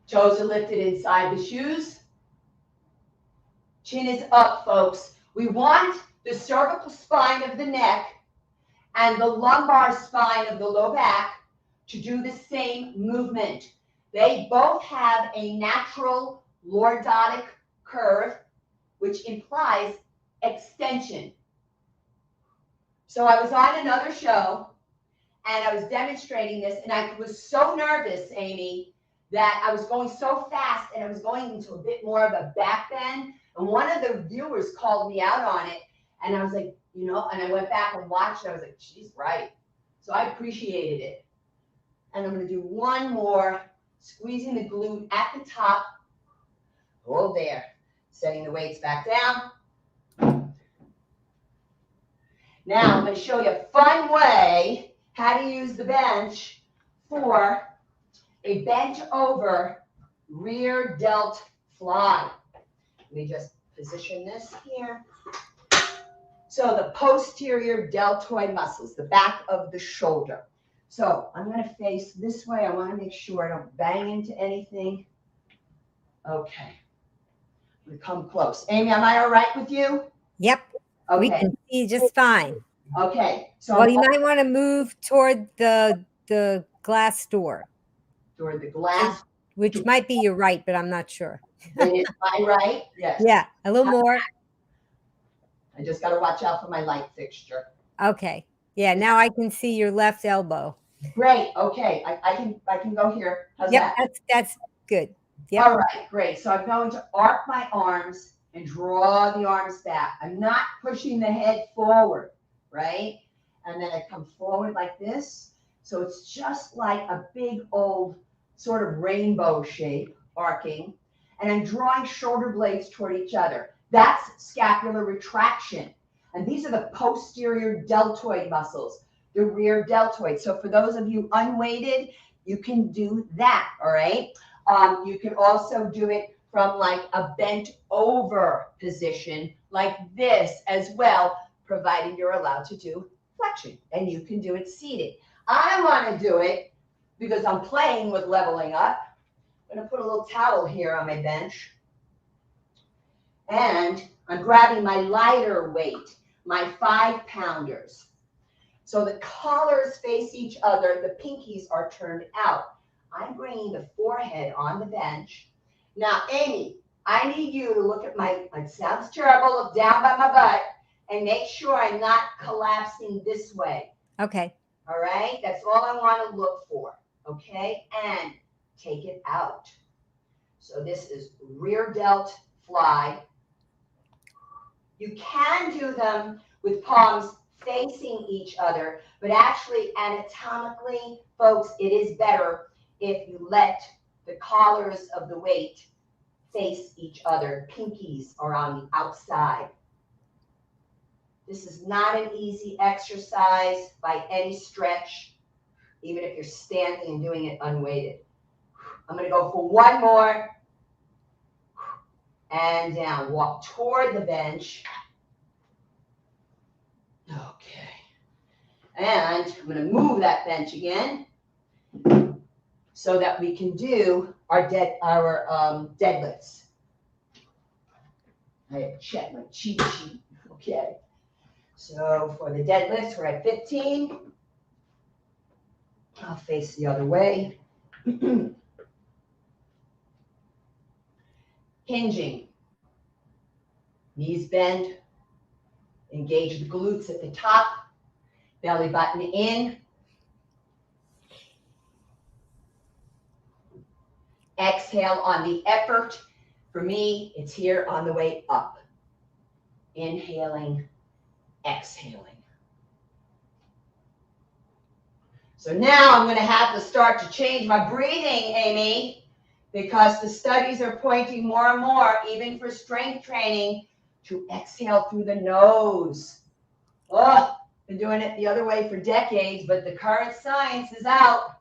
Toes are lifted inside the shoes. Chin is up, folks. We want the cervical spine of the neck and the lumbar spine of the low back to do the same movement. They both have a natural lordotic curve, which implies extension. So I was on another show, and I was demonstrating this, and I was so nervous, Amy, that I was going so fast, and I was going into a bit more of a back bend, and one of the viewers called me out on it, and I was like, you know, and I went back and watched it. I was like, she's right. So I appreciated it. And I'm going to do one more, squeezing the glute at the top. Hold there. Setting the weights back down. Now I'm going to show you a fun way how to use the bench for a bent over rear delt fly. Let me just position this here. So the posterior deltoid muscles, the back of the shoulder. So I'm going to face this way. I want to make sure I don't bang into anything. Okay. I'm going to come close. Amy, am I all right with you? Yep. Okay. We can see just fine. Okay. So well, you might want to move toward the glass door. Toward the glass? Which might be your right, but I'm not sure. Is my right? Yes. Yeah, a little more. I just got to watch out for my light fixture. Okay. Yeah, now I can see your left elbow. Great. Okay. I can go here. How's that? That's good. Yep. All right, great. So I'm going to arc my arms and draw the arms back. I'm not pushing the head forward, right? And then I come forward like this. So it's just like a big old sort of rainbow shape, arcing. And I'm drawing shoulder blades toward each other. That's scapular retraction. And these are the posterior deltoid muscles, the rear deltoid. So for those of you unweighted, you can do that, all right? You can also do it from like a bent over position like this as well, provided you're allowed to do flexion. And you can do it seated. I want to do it because I'm playing with leveling up. I'm going to put a little towel here on my bench. And I'm grabbing my lighter weight, my 5-pounders. So the collars face each other. The pinkies are turned out. I'm bringing the forehead on the bench. Now, Amy, I need you to look at it sounds terrible, look down by my butt and make sure I'm not collapsing this way. Okay. All right, that's all I want to look for. Okay, and take it out. So this is rear delt fly. You can do them with palms facing each other, but actually anatomically, folks, it is better if you let the collars of the weight face each other. Pinkies are on the outside. This is not an easy exercise by any stretch, even if you're standing and doing it unweighted. I'm going to go for one more. And down. Walk toward the bench. Okay. And I'm going to move that bench again so that we can do our deadlifts. I have to check my cheat sheet. Okay. So for the deadlifts, we're at 15. I'll face the other way. Hinging. Knees bend. Engage the glutes at the top. Belly button in. Exhale on the effort. For me, it's here on the way up. Inhaling, exhaling. So now I'm going to have to start to change my breathing, Amy, because the studies are pointing more and more, even for strength training, to exhale through the nose. Oh, been doing it the other way for decades, but the current science is out.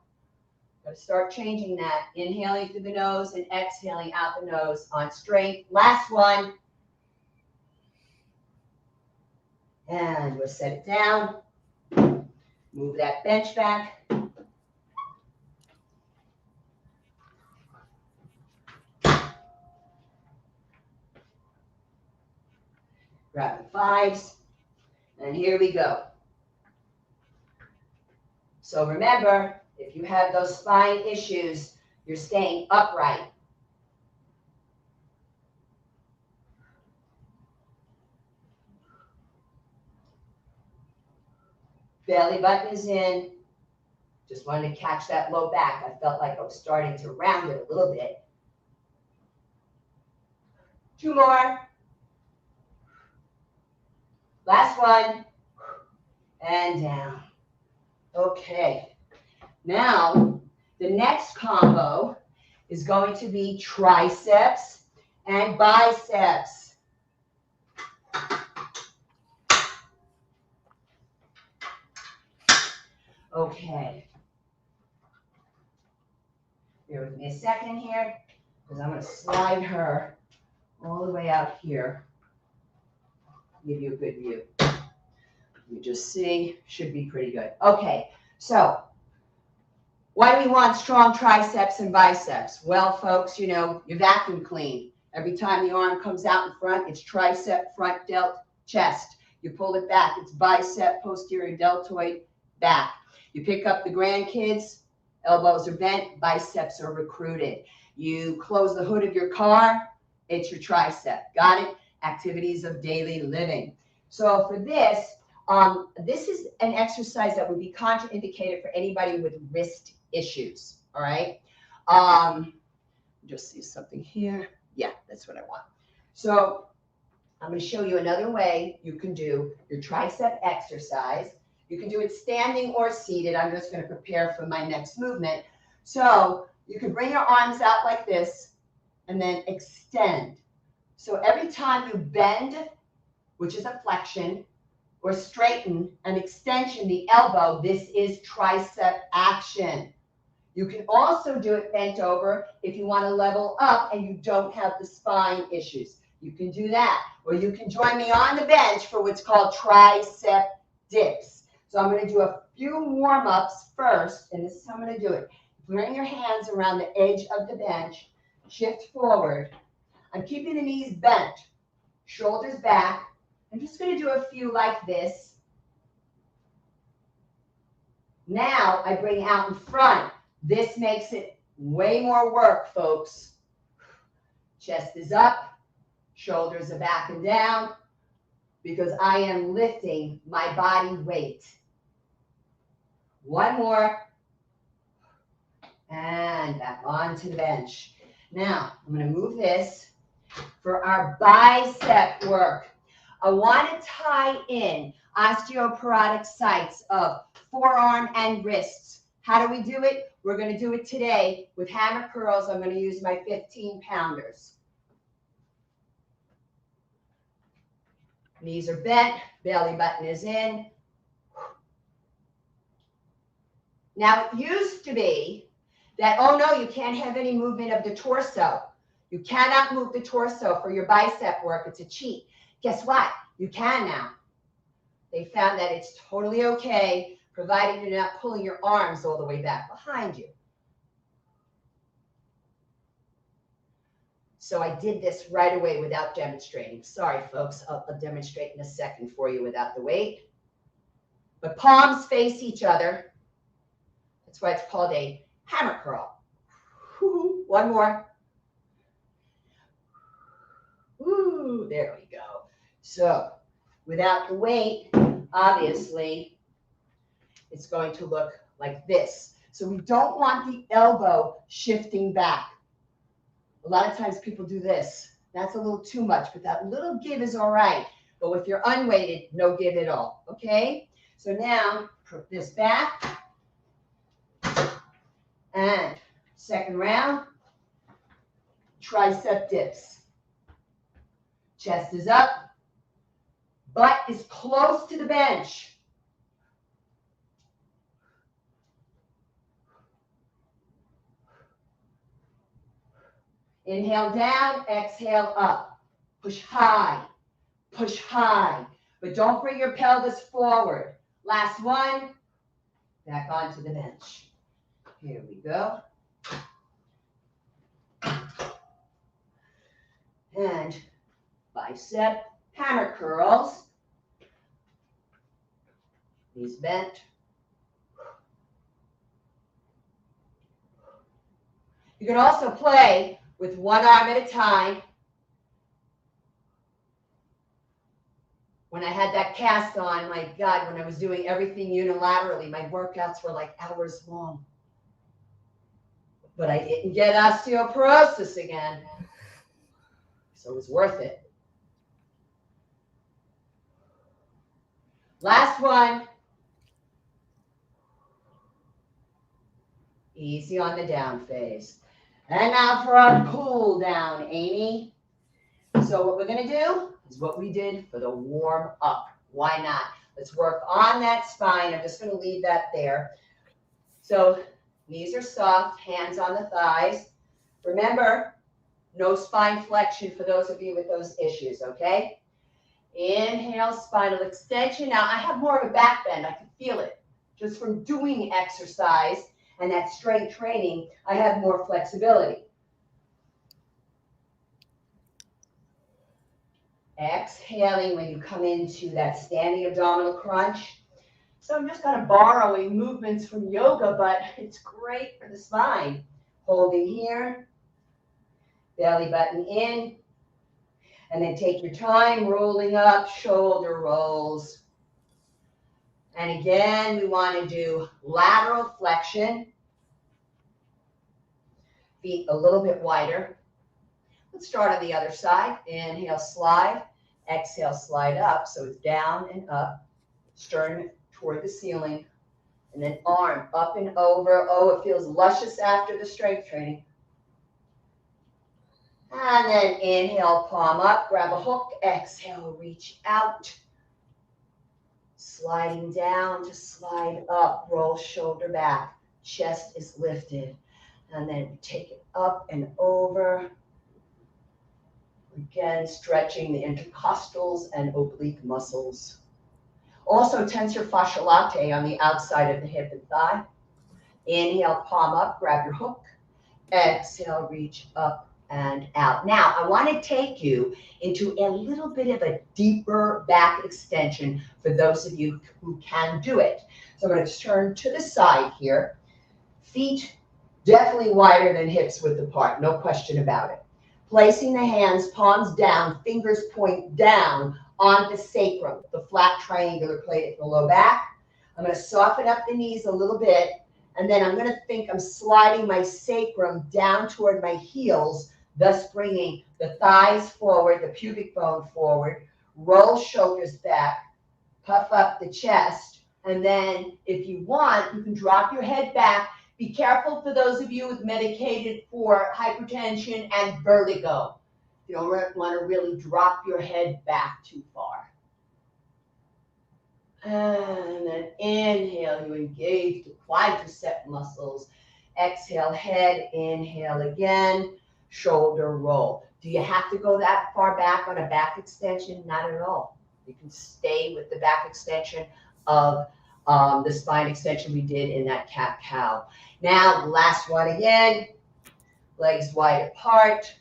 Got to start changing that. Inhaling through the nose and exhaling out the nose on strength. Last one. And we'll set it down. Move that bench back. Grab the fives. And here we go. So remember, if you have those spine issues, you're staying upright. Belly button is in. Just wanted to catch that low back. I felt like I was starting to round it a little bit. Two more. Last one. And down. Okay. Now, the next combo is going to be triceps and biceps. Okay. Bear with me a second here, because I'm going to slide her all the way out here. Give you a good view. You just see, should be pretty good. Okay, so why do we want strong triceps and biceps? Well, folks, you know, you vacuum clean. Every time the arm comes out in front, it's tricep, front delt, chest. You pull it back, it's bicep, posterior deltoid, back. You pick up the grandkids, elbows are bent, biceps are recruited. You close the hood of your car, it's your tricep. Got it? Activities of daily living. So for this, this is an exercise that would be contraindicated for anybody with wrist issues. All right. Just see something here. Yeah, that's what I want. So I'm going to show you another way you can do your tricep exercise. You can do it standing or seated. I'm just going to prepare for my next movement. So you can bring your arms out like this and then extend. So every time you bend, which is a flexion, or straighten an extension, the elbow, this is tricep action. You can also do it bent over if you want to level up and you don't have the spine issues. You can do that. Or you can join me on the bench for what's called tricep dips. So I'm going to do a few warm-ups first, and this is how I'm going to do it. Bring your hands around the edge of the bench, shift forward. I'm keeping the knees bent, shoulders back. I'm just going to do a few like this. Now I bring out in front. This makes it way more work, folks. Chest is up, shoulders are back and down. because I am lifting my body weight. One more. And back onto the bench. Now, I'm going to move this for our bicep work. I want to tie in osteoporotic sites of forearm and wrists. How do we do it? We're going to do it today with hammer curls. I'm going to use my 15-pounders. Knees are bent, belly button is in. Now, it used to be that, oh no, you can't have any movement of the torso. You cannot move the torso for your bicep work. It's a cheat. Guess what? You can now. They found that it's totally okay, provided you're not pulling your arms all the way back behind you. So I did this right away without demonstrating. Sorry, folks. I'll demonstrate in a second for you without the weight. But palms face each other. That's why it's called a hammer curl. One more. Ooh, there we go. So without the weight, obviously, it's going to look like this. So we don't want the elbow shifting back. A lot of times people do this. That's a little too much, but that little give is all right. But if you're unweighted, no give at all, okay? So now, put this back. And second round, tricep dips. Chest is up. Butt is close to the bench. Inhale down, exhale up. Push high, but don't bring your pelvis forward. Last one, back onto the bench. Here we go. And bicep hammer curls. Knees bent. You can also play with one arm at a time. When I had that cast on, my God, when I was doing everything unilaterally, my workouts were like hours long. But I didn't get osteoporosis again. So it was worth it. Last one. Easy on the down phase. And now for our cool down, Amy. So what we're going to do is what we did for the warm up. Why not? Let's work on that spine. I'm just going to leave that there. So knees are soft, hands on the thighs. Remember, no spine flexion for those of you with those issues, okay? Inhale, spinal extension. Now, I have more of a back bend. I can feel it. Just from doing exercise and that strength training, I have more flexibility. Exhaling when you come into that standing abdominal crunch. So I'm just kind of borrowing movements from yoga, but it's great for the spine. Holding here, belly button in, and then take your time rolling up, shoulder rolls. And again, we want to do lateral flexion. Feet a little bit wider. Let's start on the other side. Inhale, slide. Exhale, slide up. So it's down and up. Sternum toward the ceiling. And then arm up and over. Oh, it feels luscious after the strength training. And then inhale, palm up. Grab a hook. Exhale, reach out. Sliding down to slide up. Roll shoulder back. Chest is lifted. And then take it up and over. Again, stretching the intercostals and oblique muscles. Also, tensor fascia latae on the outside of the hip and thigh. Inhale, palm up, grab your hook. Exhale, reach up and out. Now, I want to take you into a little bit of a deeper back extension for those of you who can do it. So I'm going to turn to the side here. Feet definitely wider than hips width apart, no question about it. Placing the hands, palms down, fingers point down on the sacrum, the flat triangular plate at the low back. I'm going to soften up the knees a little bit, and then I'm going to think I'm sliding my sacrum down toward my heels, thus bringing the thighs forward, the pubic bone forward, roll shoulders back, puff up the chest, and then if you want, you can drop your head back. Be careful for those of you with medicated for hypertension and vertigo. You don't want to really drop your head back too far. And then inhale, you engage the quadricep muscles. Exhale, head, inhale again, shoulder roll. Do you have to go that far back on a back extension? Not at all. You can stay with the back extension of the spine extension we did in that cat-cow. Now, last one again, legs wide apart.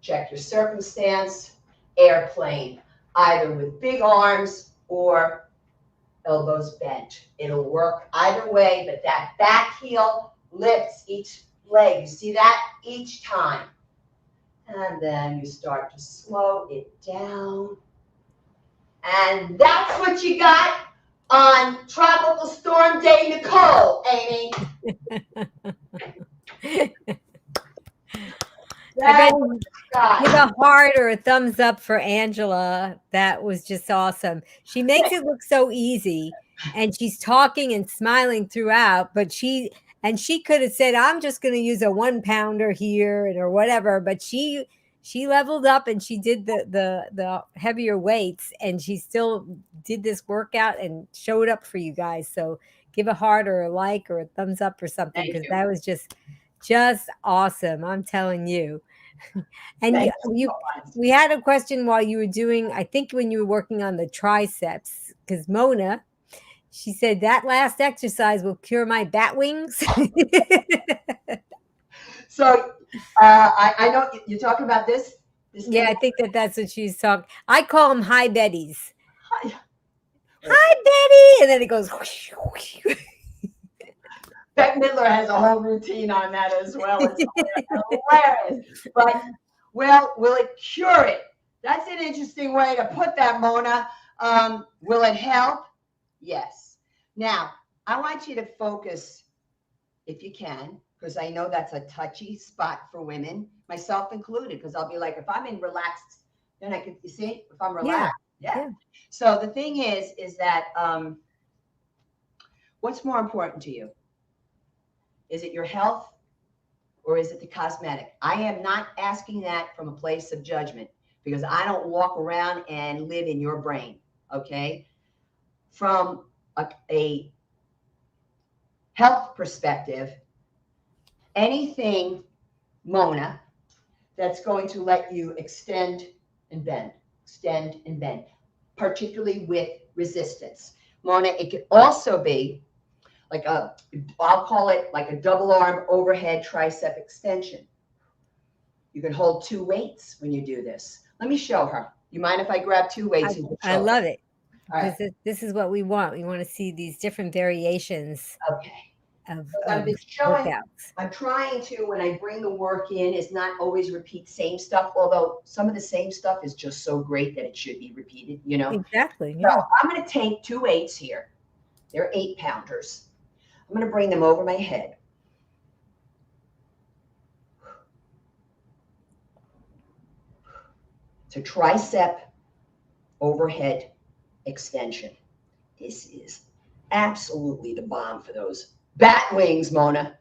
Check your circumstance, airplane, either with big arms or elbows bent. It'll work either way, but that back heel lifts each leg. You see that? Each time. And then you start to slow it down. And that's what you got on Tropical Storm Day Nicole, Amy. I bet give a heart or a thumbs up for Angela. That was just awesome. She makes it look so easy, and she's talking and smiling throughout, but she could have said, I'm just going to use a 1 pounder here or whatever, but she leveled up and she did the heavier weights, and she still did this workout and showed up for you guys. So give a heart or a like or a thumbs up or something, because that was just awesome. I'm telling you. And we had a question while you were doing, I think when you were working on the triceps, because Mona, she said that last exercise will cure my bat wings. So I know you're talking about this. Yeah, I think that's what she's talking. I call them hi Betty's. Hi Betty, and then it goes. Bette Midler has a whole routine on that as well. It's hilarious. But, well, will it cure it? That's an interesting way to put that, Mona. Will it help? Yes. Now, I want you to focus, if you can, because I know that's a touchy spot for women, myself included, because I'll be like, if I'm in relaxed, then I can, you see, if I'm relaxed. Yeah. So the thing is that what's more important to you? Is it your health or is it the cosmetic? I am not asking that from a place of judgment, because I don't walk around and live in your brain, okay? From a health perspective, anything, Mona, that's going to let you extend and bend, particularly with resistance. Mona, it could also be like I'll call it like a double arm overhead tricep extension. You can hold 2 weights when you do this. Let me show her. You mind if I grab 2 weights? I love it. Right. This is what we want. We want to see these different variations. Okay. Of workouts. I'm trying to, when I bring the work in, is not always repeat same stuff, although some of the same stuff is just so great that it should be repeated, you know? Exactly. Yeah. So I'm going to take 2 weights here. They're 8 pounders. I'm going to bring them over my head. It's a tricep overhead extension. This is absolutely the bomb for those bat wings, Mona.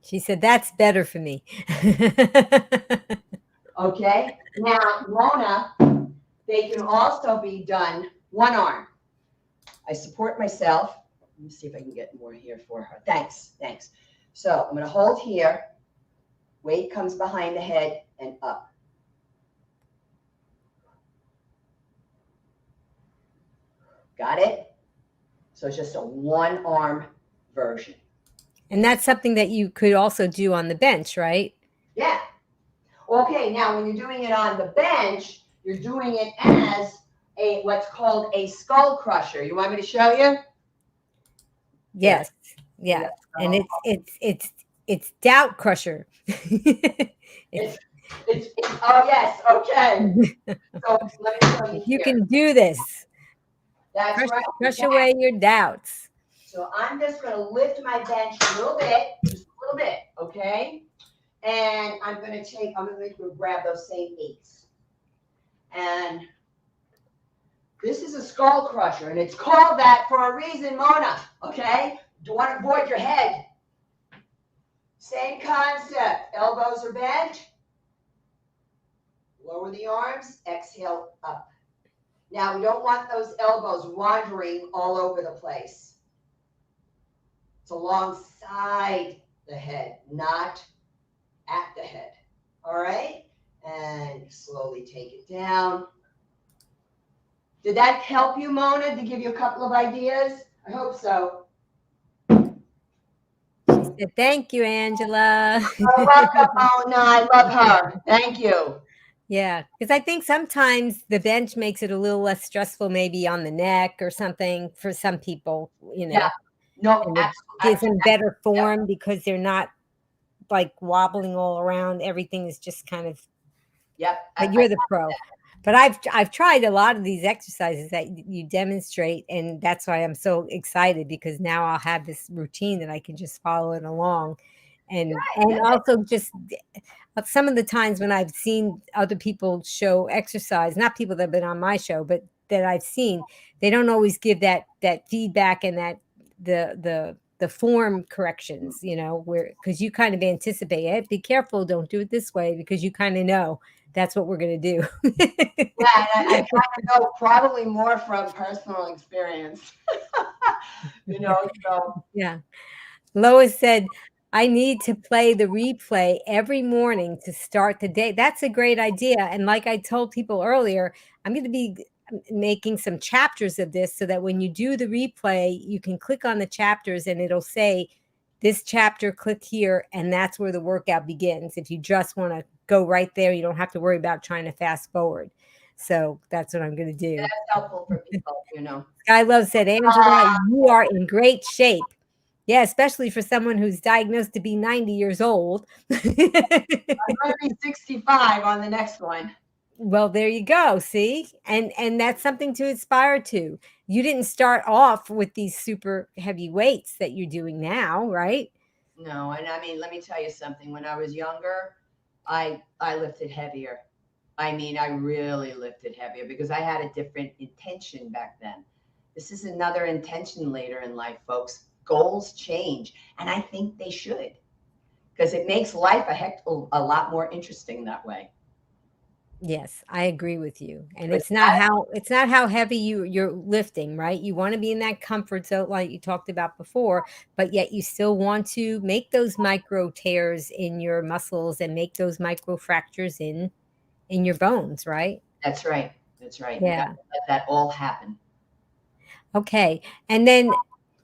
She said, that's better for me. Okay. Now, Mona, they can also be done 1 arm. I support myself. Let me see if I can get more here for her. Thanks. So I'm going to hold here. Weight comes behind the head and up. Got it? So it's just a 1 arm version. And that's something that you could also do on the bench, right? Yeah. Okay, now when you're doing it on the bench, you're doing it as what's called a skull crusher. You want me to show you? Yes. Yeah. And it's doubt crusher. Oh, yes. Okay. So let me show you You here. can do this. That's right. Crush away your doubts. So I'm just going to lift my bench a little bit, just a little bit, okay? And I'm going to grab those same eights. And this is a skull crusher, and it's called that for a reason, Mona, okay? Do you want to avoid your head? Same concept. Elbows are bent. Lower the arms, exhale up. Now, we don't want those elbows wandering all over the place. It's alongside the head, not at the head. All right? And slowly take it down. Did that help you, Mona, to give you a couple of ideas? I hope so. She said, thank you, Angela. You're welcome, Mona. I love her. Thank you. Yeah, because I think sometimes the bench makes it a little less stressful, maybe on the neck or something for some people, you know. Yeah. No, and it gives them better form because they're not like wobbling all around. Everything is just kind of. Yep. But you're the pro. But I've tried a lot of these exercises that you demonstrate, and that's why I'm so excited, because now I'll have this routine that I can just follow it along, and also just some of the times when I've seen other people show exercise, not people that have been on my show, but that I've seen, they don't always give that feedback and that the form corrections, you know, where, because you kind of anticipate it. Be careful, don't do it this way, because you kind of know that's what we're going to do. Yeah, and I try to know probably more from personal experience. You know, so. Yeah. Lois said, I need to play the replay every morning to start the day. That's a great idea. And like I told people earlier, I'm going to be making some chapters of this so that when you do the replay, you can click on the chapters and it'll say this chapter, click here, and that's where the workout begins. If you just want to go right there, you don't have to worry about trying to fast forward. So that's what I'm going to do. That's helpful for people, you know. Sky Love said, Angela, you are in great shape. Yeah, especially for someone who's diagnosed to be 90 years old. I'm going to be 65 on the next one. Well, there you go. See, and that's something to aspire to. You didn't start off with these super heavy weights that you're doing now, right? No, and I mean, let me tell you something. When I was younger, I lifted heavier. I mean, I really lifted heavier because I had a different intention back then. This is another intention later in life, folks. Goals change, and I think they should, because it makes life a lot more interesting that way. Yes, I agree with you. And it's not how heavy you're lifting, right? You want to be in that comfort zone like you talked about before, but yet you still want to make those micro tears in your muscles and make those micro fractures in your bones, right? That's right. That's right. Yeah. You got to let that all happen. Okay. And then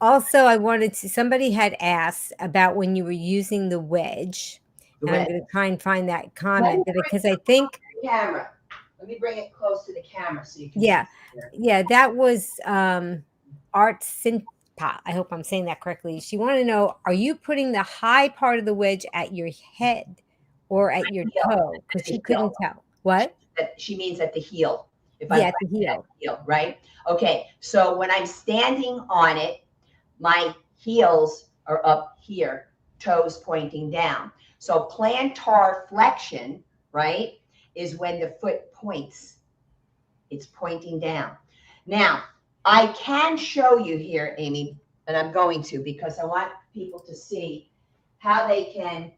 also somebody had asked about when you were using the wedge. And I'm going to try and find that comment because I think camera. Let me bring it close to the camera so you can see it. Yeah, that was Art Sinpa. I hope I'm saying that correctly. She wanted to know, are you putting the high part of the wedge at your head or at your toe? Because she couldn't tell. What? She means at the heel. At the heel. Right? Okay, so when I'm standing on it, my heels are up here, toes pointing down. So plantar flexion, right, is when the foot points. It's pointing down. Now, I can show you here, Amy, and I'm going to, because I want people to see how they can,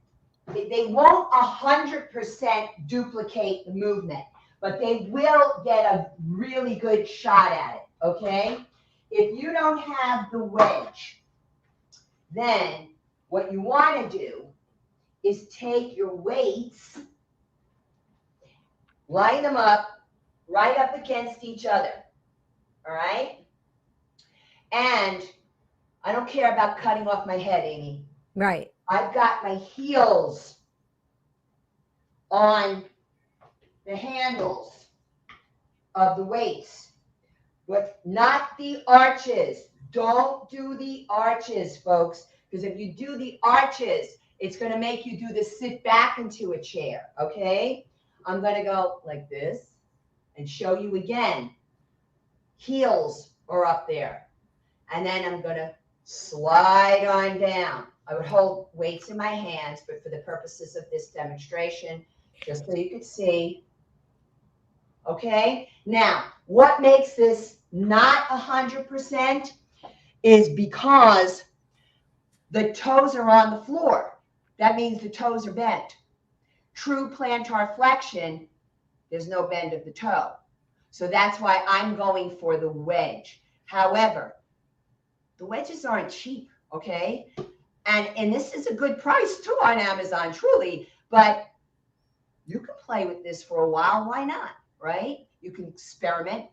they won't 100% duplicate the movement, but they will get a really good shot at it, okay? If you don't have the wedge, then what you want to do is take your weights, line them up right up against each other, all right? And I don't care about cutting off my head, Amy. Right. I've got my heels on the handles of the weights, but not the arches. Don't do the arches, folks, because if you do the arches, It's going to make you do the sit back into a chair. Okay. I'm going to go like this and show you again. Heels are up there. And then I'm going to slide on down. I would hold weights in my hands, but for the purposes of this demonstration, just so you could see. Okay. Now, what makes this not 100% is because the toes are on the floor. That means the toes are bent. True plantar flexion, there's no bend of the toe. So that's why I'm going for the wedge. However, the wedges aren't cheap, okay? And this is a good price too on Amazon, truly. But you can play with this for a while. Why not, right? You can experiment.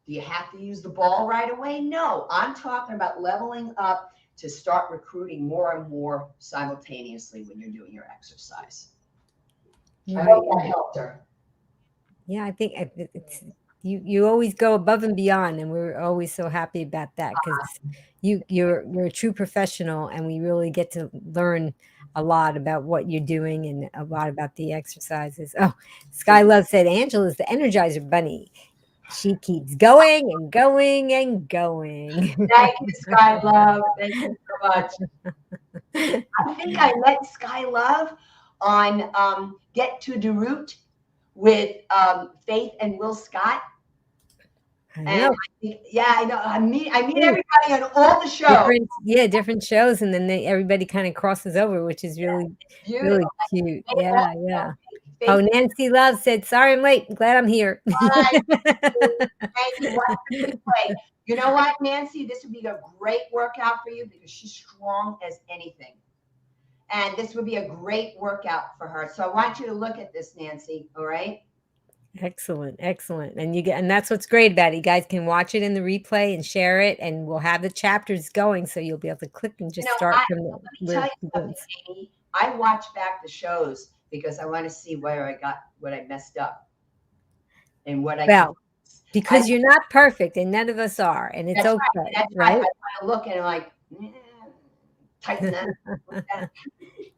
Do you have to use the ball right away? No, I'm talking about leveling up to start recruiting more and more simultaneously when you're doing your exercise. I hope that helped her. Yeah, I think it's you always go above and beyond, and we're always so happy about that because you're a true professional, and we really get to learn a lot about what you're doing and a lot about the exercises. Oh, Sky Love said Angela's the Energizer Bunny. She keeps going and going and going. Thank you, Sky Love. Thank you so much. I think I met Sky Love on Get to the Root with Faith and Will Scott. I know. I know. I meet everybody on all the shows. Different shows, and then everybody kind of crosses over, which is really cute. Yeah, yeah. Oh, Nancy Love said, "Sorry, I'm late. I'm glad I'm here." Thank you. You know what, Nancy? This would be a great workout for you because she's strong as anything. And this would be a great workout for her. So I want you to look at this, Nancy. All right. Excellent. And that's what's great about it. You guys can watch it in the replay and share it, and we'll have the chapters going, so you'll be able to click and just start from there. Let me tell you something, Amy. I watch back the shows because I want to see where I got what I messed up and what because you're not perfect, and none of us are, and it's okay. Right. That's right. I want to look and I'm like, tighten that.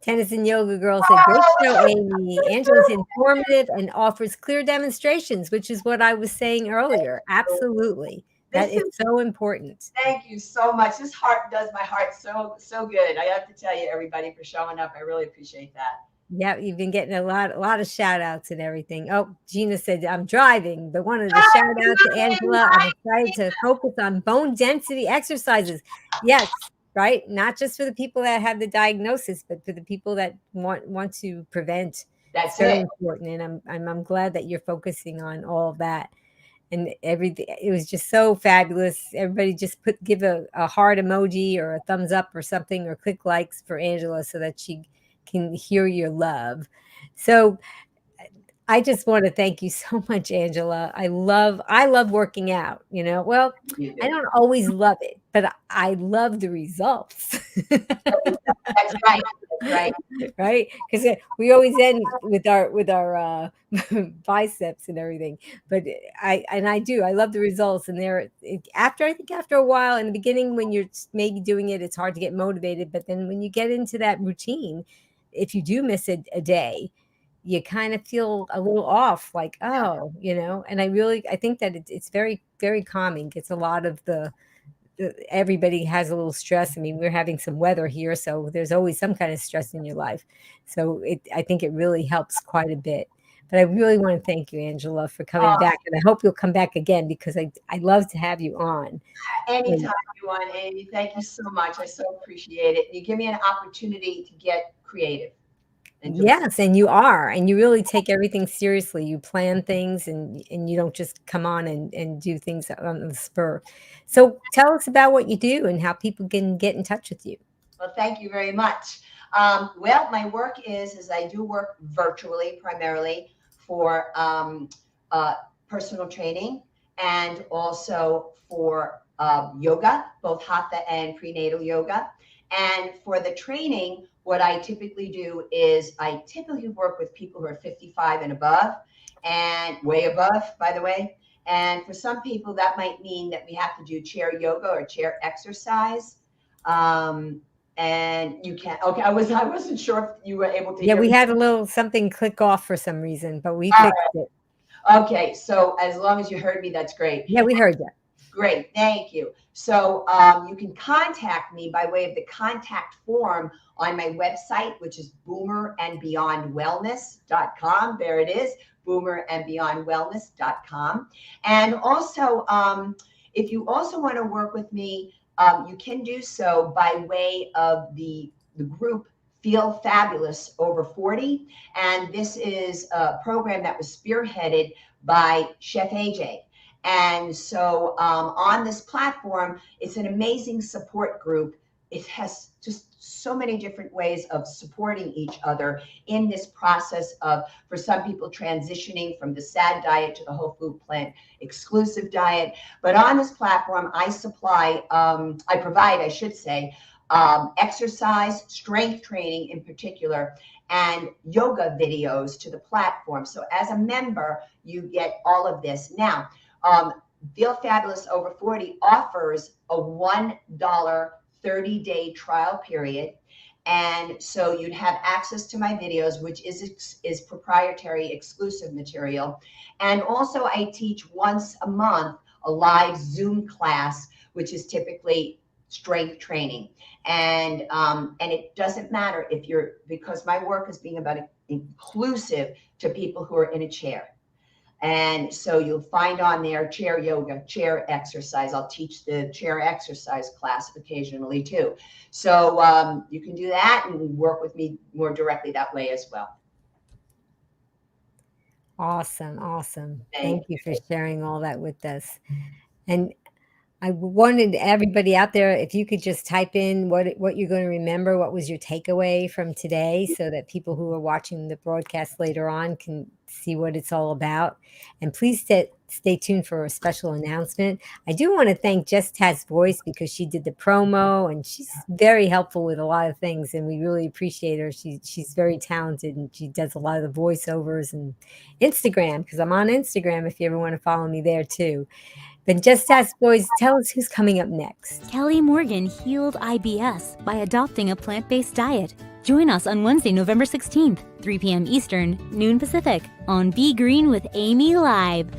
Tennis and Yoga Girl said, "Great show, Amy. Angela's informative and offers clear demonstrations," which is what I was saying earlier. Absolutely. That is so important. Thank you so much. This does my heart so good. I have to tell you, everybody, for showing up. I really appreciate that. Yeah, you've been getting a lot of shout outs and everything. Oh, Gina said, "I'm driving, but wanted to shout out to Angela. I'm excited to focus on bone density exercises." Yes. Right? Not just for the people that have the diagnosis, but for the people that want to prevent. That's very important. And I'm glad that you're focusing on all of that. And everything, it was just so fabulous. Everybody just give a heart emoji or a thumbs up or something, or click likes for Angela so that she can hear your love. So I just want to thank you so much, Angela. I love working out, Well, I don't always love it, but I love the results. That's right. Right? Because we always end with our biceps and everything. But I love the results. And after a while, in the beginning, when you're maybe doing it, it's hard to get motivated. But then when you get into that routine, if you do miss a day, you kind of feel a little off, like, oh, and I think that it's very, very calming. It's a lot of everybody has a little stress. I mean, we're having some weather here, so there's always some kind of stress in your life. So I think it really helps quite a bit. But I really want to thank you, Angela, for coming back. And I hope you'll come back again because I love to have you on. Anytime you want, Amy. Thank you so much. I so appreciate it. You give me an opportunity to get creative. Yes, and you are, and you really take everything seriously. You plan things, and you don't just come on and do things on the spur. So tell us about what you do and how people can get in touch with you. Well, thank you very much. Well, my work is I do work virtually primarily for personal training and also for yoga, both hatha and prenatal yoga. And for the training, what I typically do is I typically work with people who are 55 and above, and way above, by the way. And for some people, that might mean that we have to do chair yoga or chair exercise. And And you can, okay, I wasn't sure if you were able to Yeah, hear we me. had a little something click off for some reason, but we All fixed it. Okay, so as long as you heard me, that's great. Yeah, we heard you. Great, thank you. So you can contact me by way of the contact form on my website, which is boomerandbeyondwellness.com. There it is, boomerandbeyondwellness.com. And also, if you also want to work with me, you can do so by way of the group Feel Fabulous Over 40. And this is a program that was spearheaded by Chef AJ. And so on this platform, it's an amazing support group. It has just so many different ways of supporting each other in this process of, for some people, transitioning from the SAD diet to the whole food plant exclusive diet. But on this platform, I provide, I should say, exercise, strength training in particular, and yoga videos to the platform. So as a member, you get all of this. Now, Feel Fabulous Over 40 offers a $1 30-day trial period. And so you'd have access to my videos, which is proprietary exclusive material. And also I teach once a month a live Zoom class, which is typically strength training. And it doesn't matter if because my work is being about inclusive to people who are in a chair. And so you'll find on there chair yoga, chair exercise. I'll teach the chair exercise class occasionally too. So you can do that and work with me more directly that way as well. Awesome. Awesome. Thank you for sharing all that with us. And I wanted everybody out there, if you could just type in what you're going to remember, what was your takeaway from today, so that people who are watching the broadcast later on can see what it's all about. And please stay tuned for a special announcement. I do want to thank Just Taz Voice, because she did the promo and she's very helpful with a lot of things, and we really appreciate her. She's very talented, and she does a lot of the voiceovers and Instagram, because I'm on Instagram if you ever want to follow me there too. But Just Ask Boys, tell us who's coming up next. Kelly Morgan healed IBS by adopting a plant-based diet. Join us on Wednesday, November 16th, 3 p.m. Eastern, noon Pacific, on Be Green with Amy Live.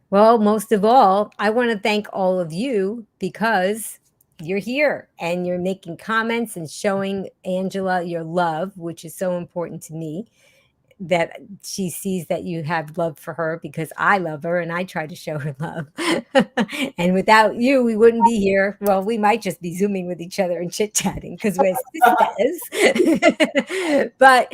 Well, most of all, I want to thank all of you, because you're here and you're making comments and showing Angela your love, which is so important to me, that she sees that you have love for her, because I love her and I try to show her love. And without you, we wouldn't be here. Well, we might just be Zooming with each other and chit-chatting because we're sisters. But,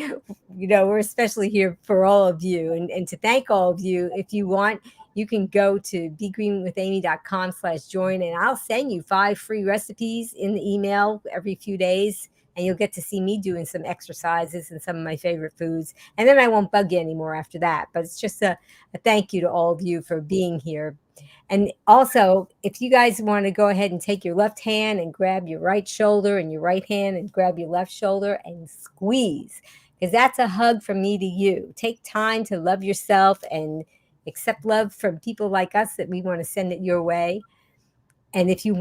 we're especially here for all of you, and to thank all of you. If you want, you can go to begreenwithamy.com/join, and I'll send you 5 free recipes in the email every few days. And you'll get to see me doing some exercises and some of my favorite foods. And then I won't bug you anymore after that. But it's just a thank you to all of you for being here. And also, if you guys want to go ahead and take your left hand and grab your right shoulder, and your right hand and grab your left shoulder and squeeze, because that's a hug from me to you. Take time to love yourself and accept love from people like us, that we want to send it your way. And if you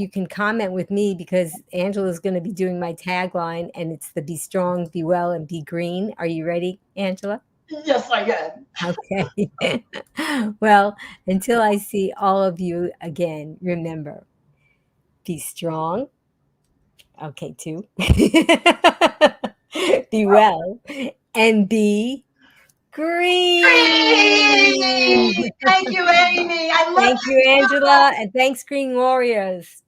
can comment with me, because Angela's going to be doing my tagline, and it's the Be Strong, Be Well, and Be Green. Are you ready, Angela? Yes, I am. Okay. Well, until I see all of you again, remember, be strong. Okay, 2. Be well and be green. Thank you, Amy. Thank you, Angela, and thanks, Green Warriors.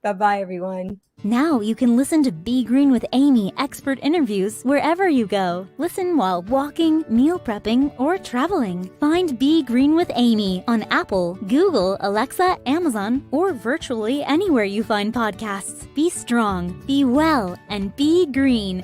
Bye-bye, everyone. Now you can listen to Be Green with Amy expert interviews wherever you go. Listen while walking, meal prepping, or traveling. Find Be Green with Amy on Apple, Google, Alexa, Amazon, or virtually anywhere you find podcasts. Be strong, be well, and be green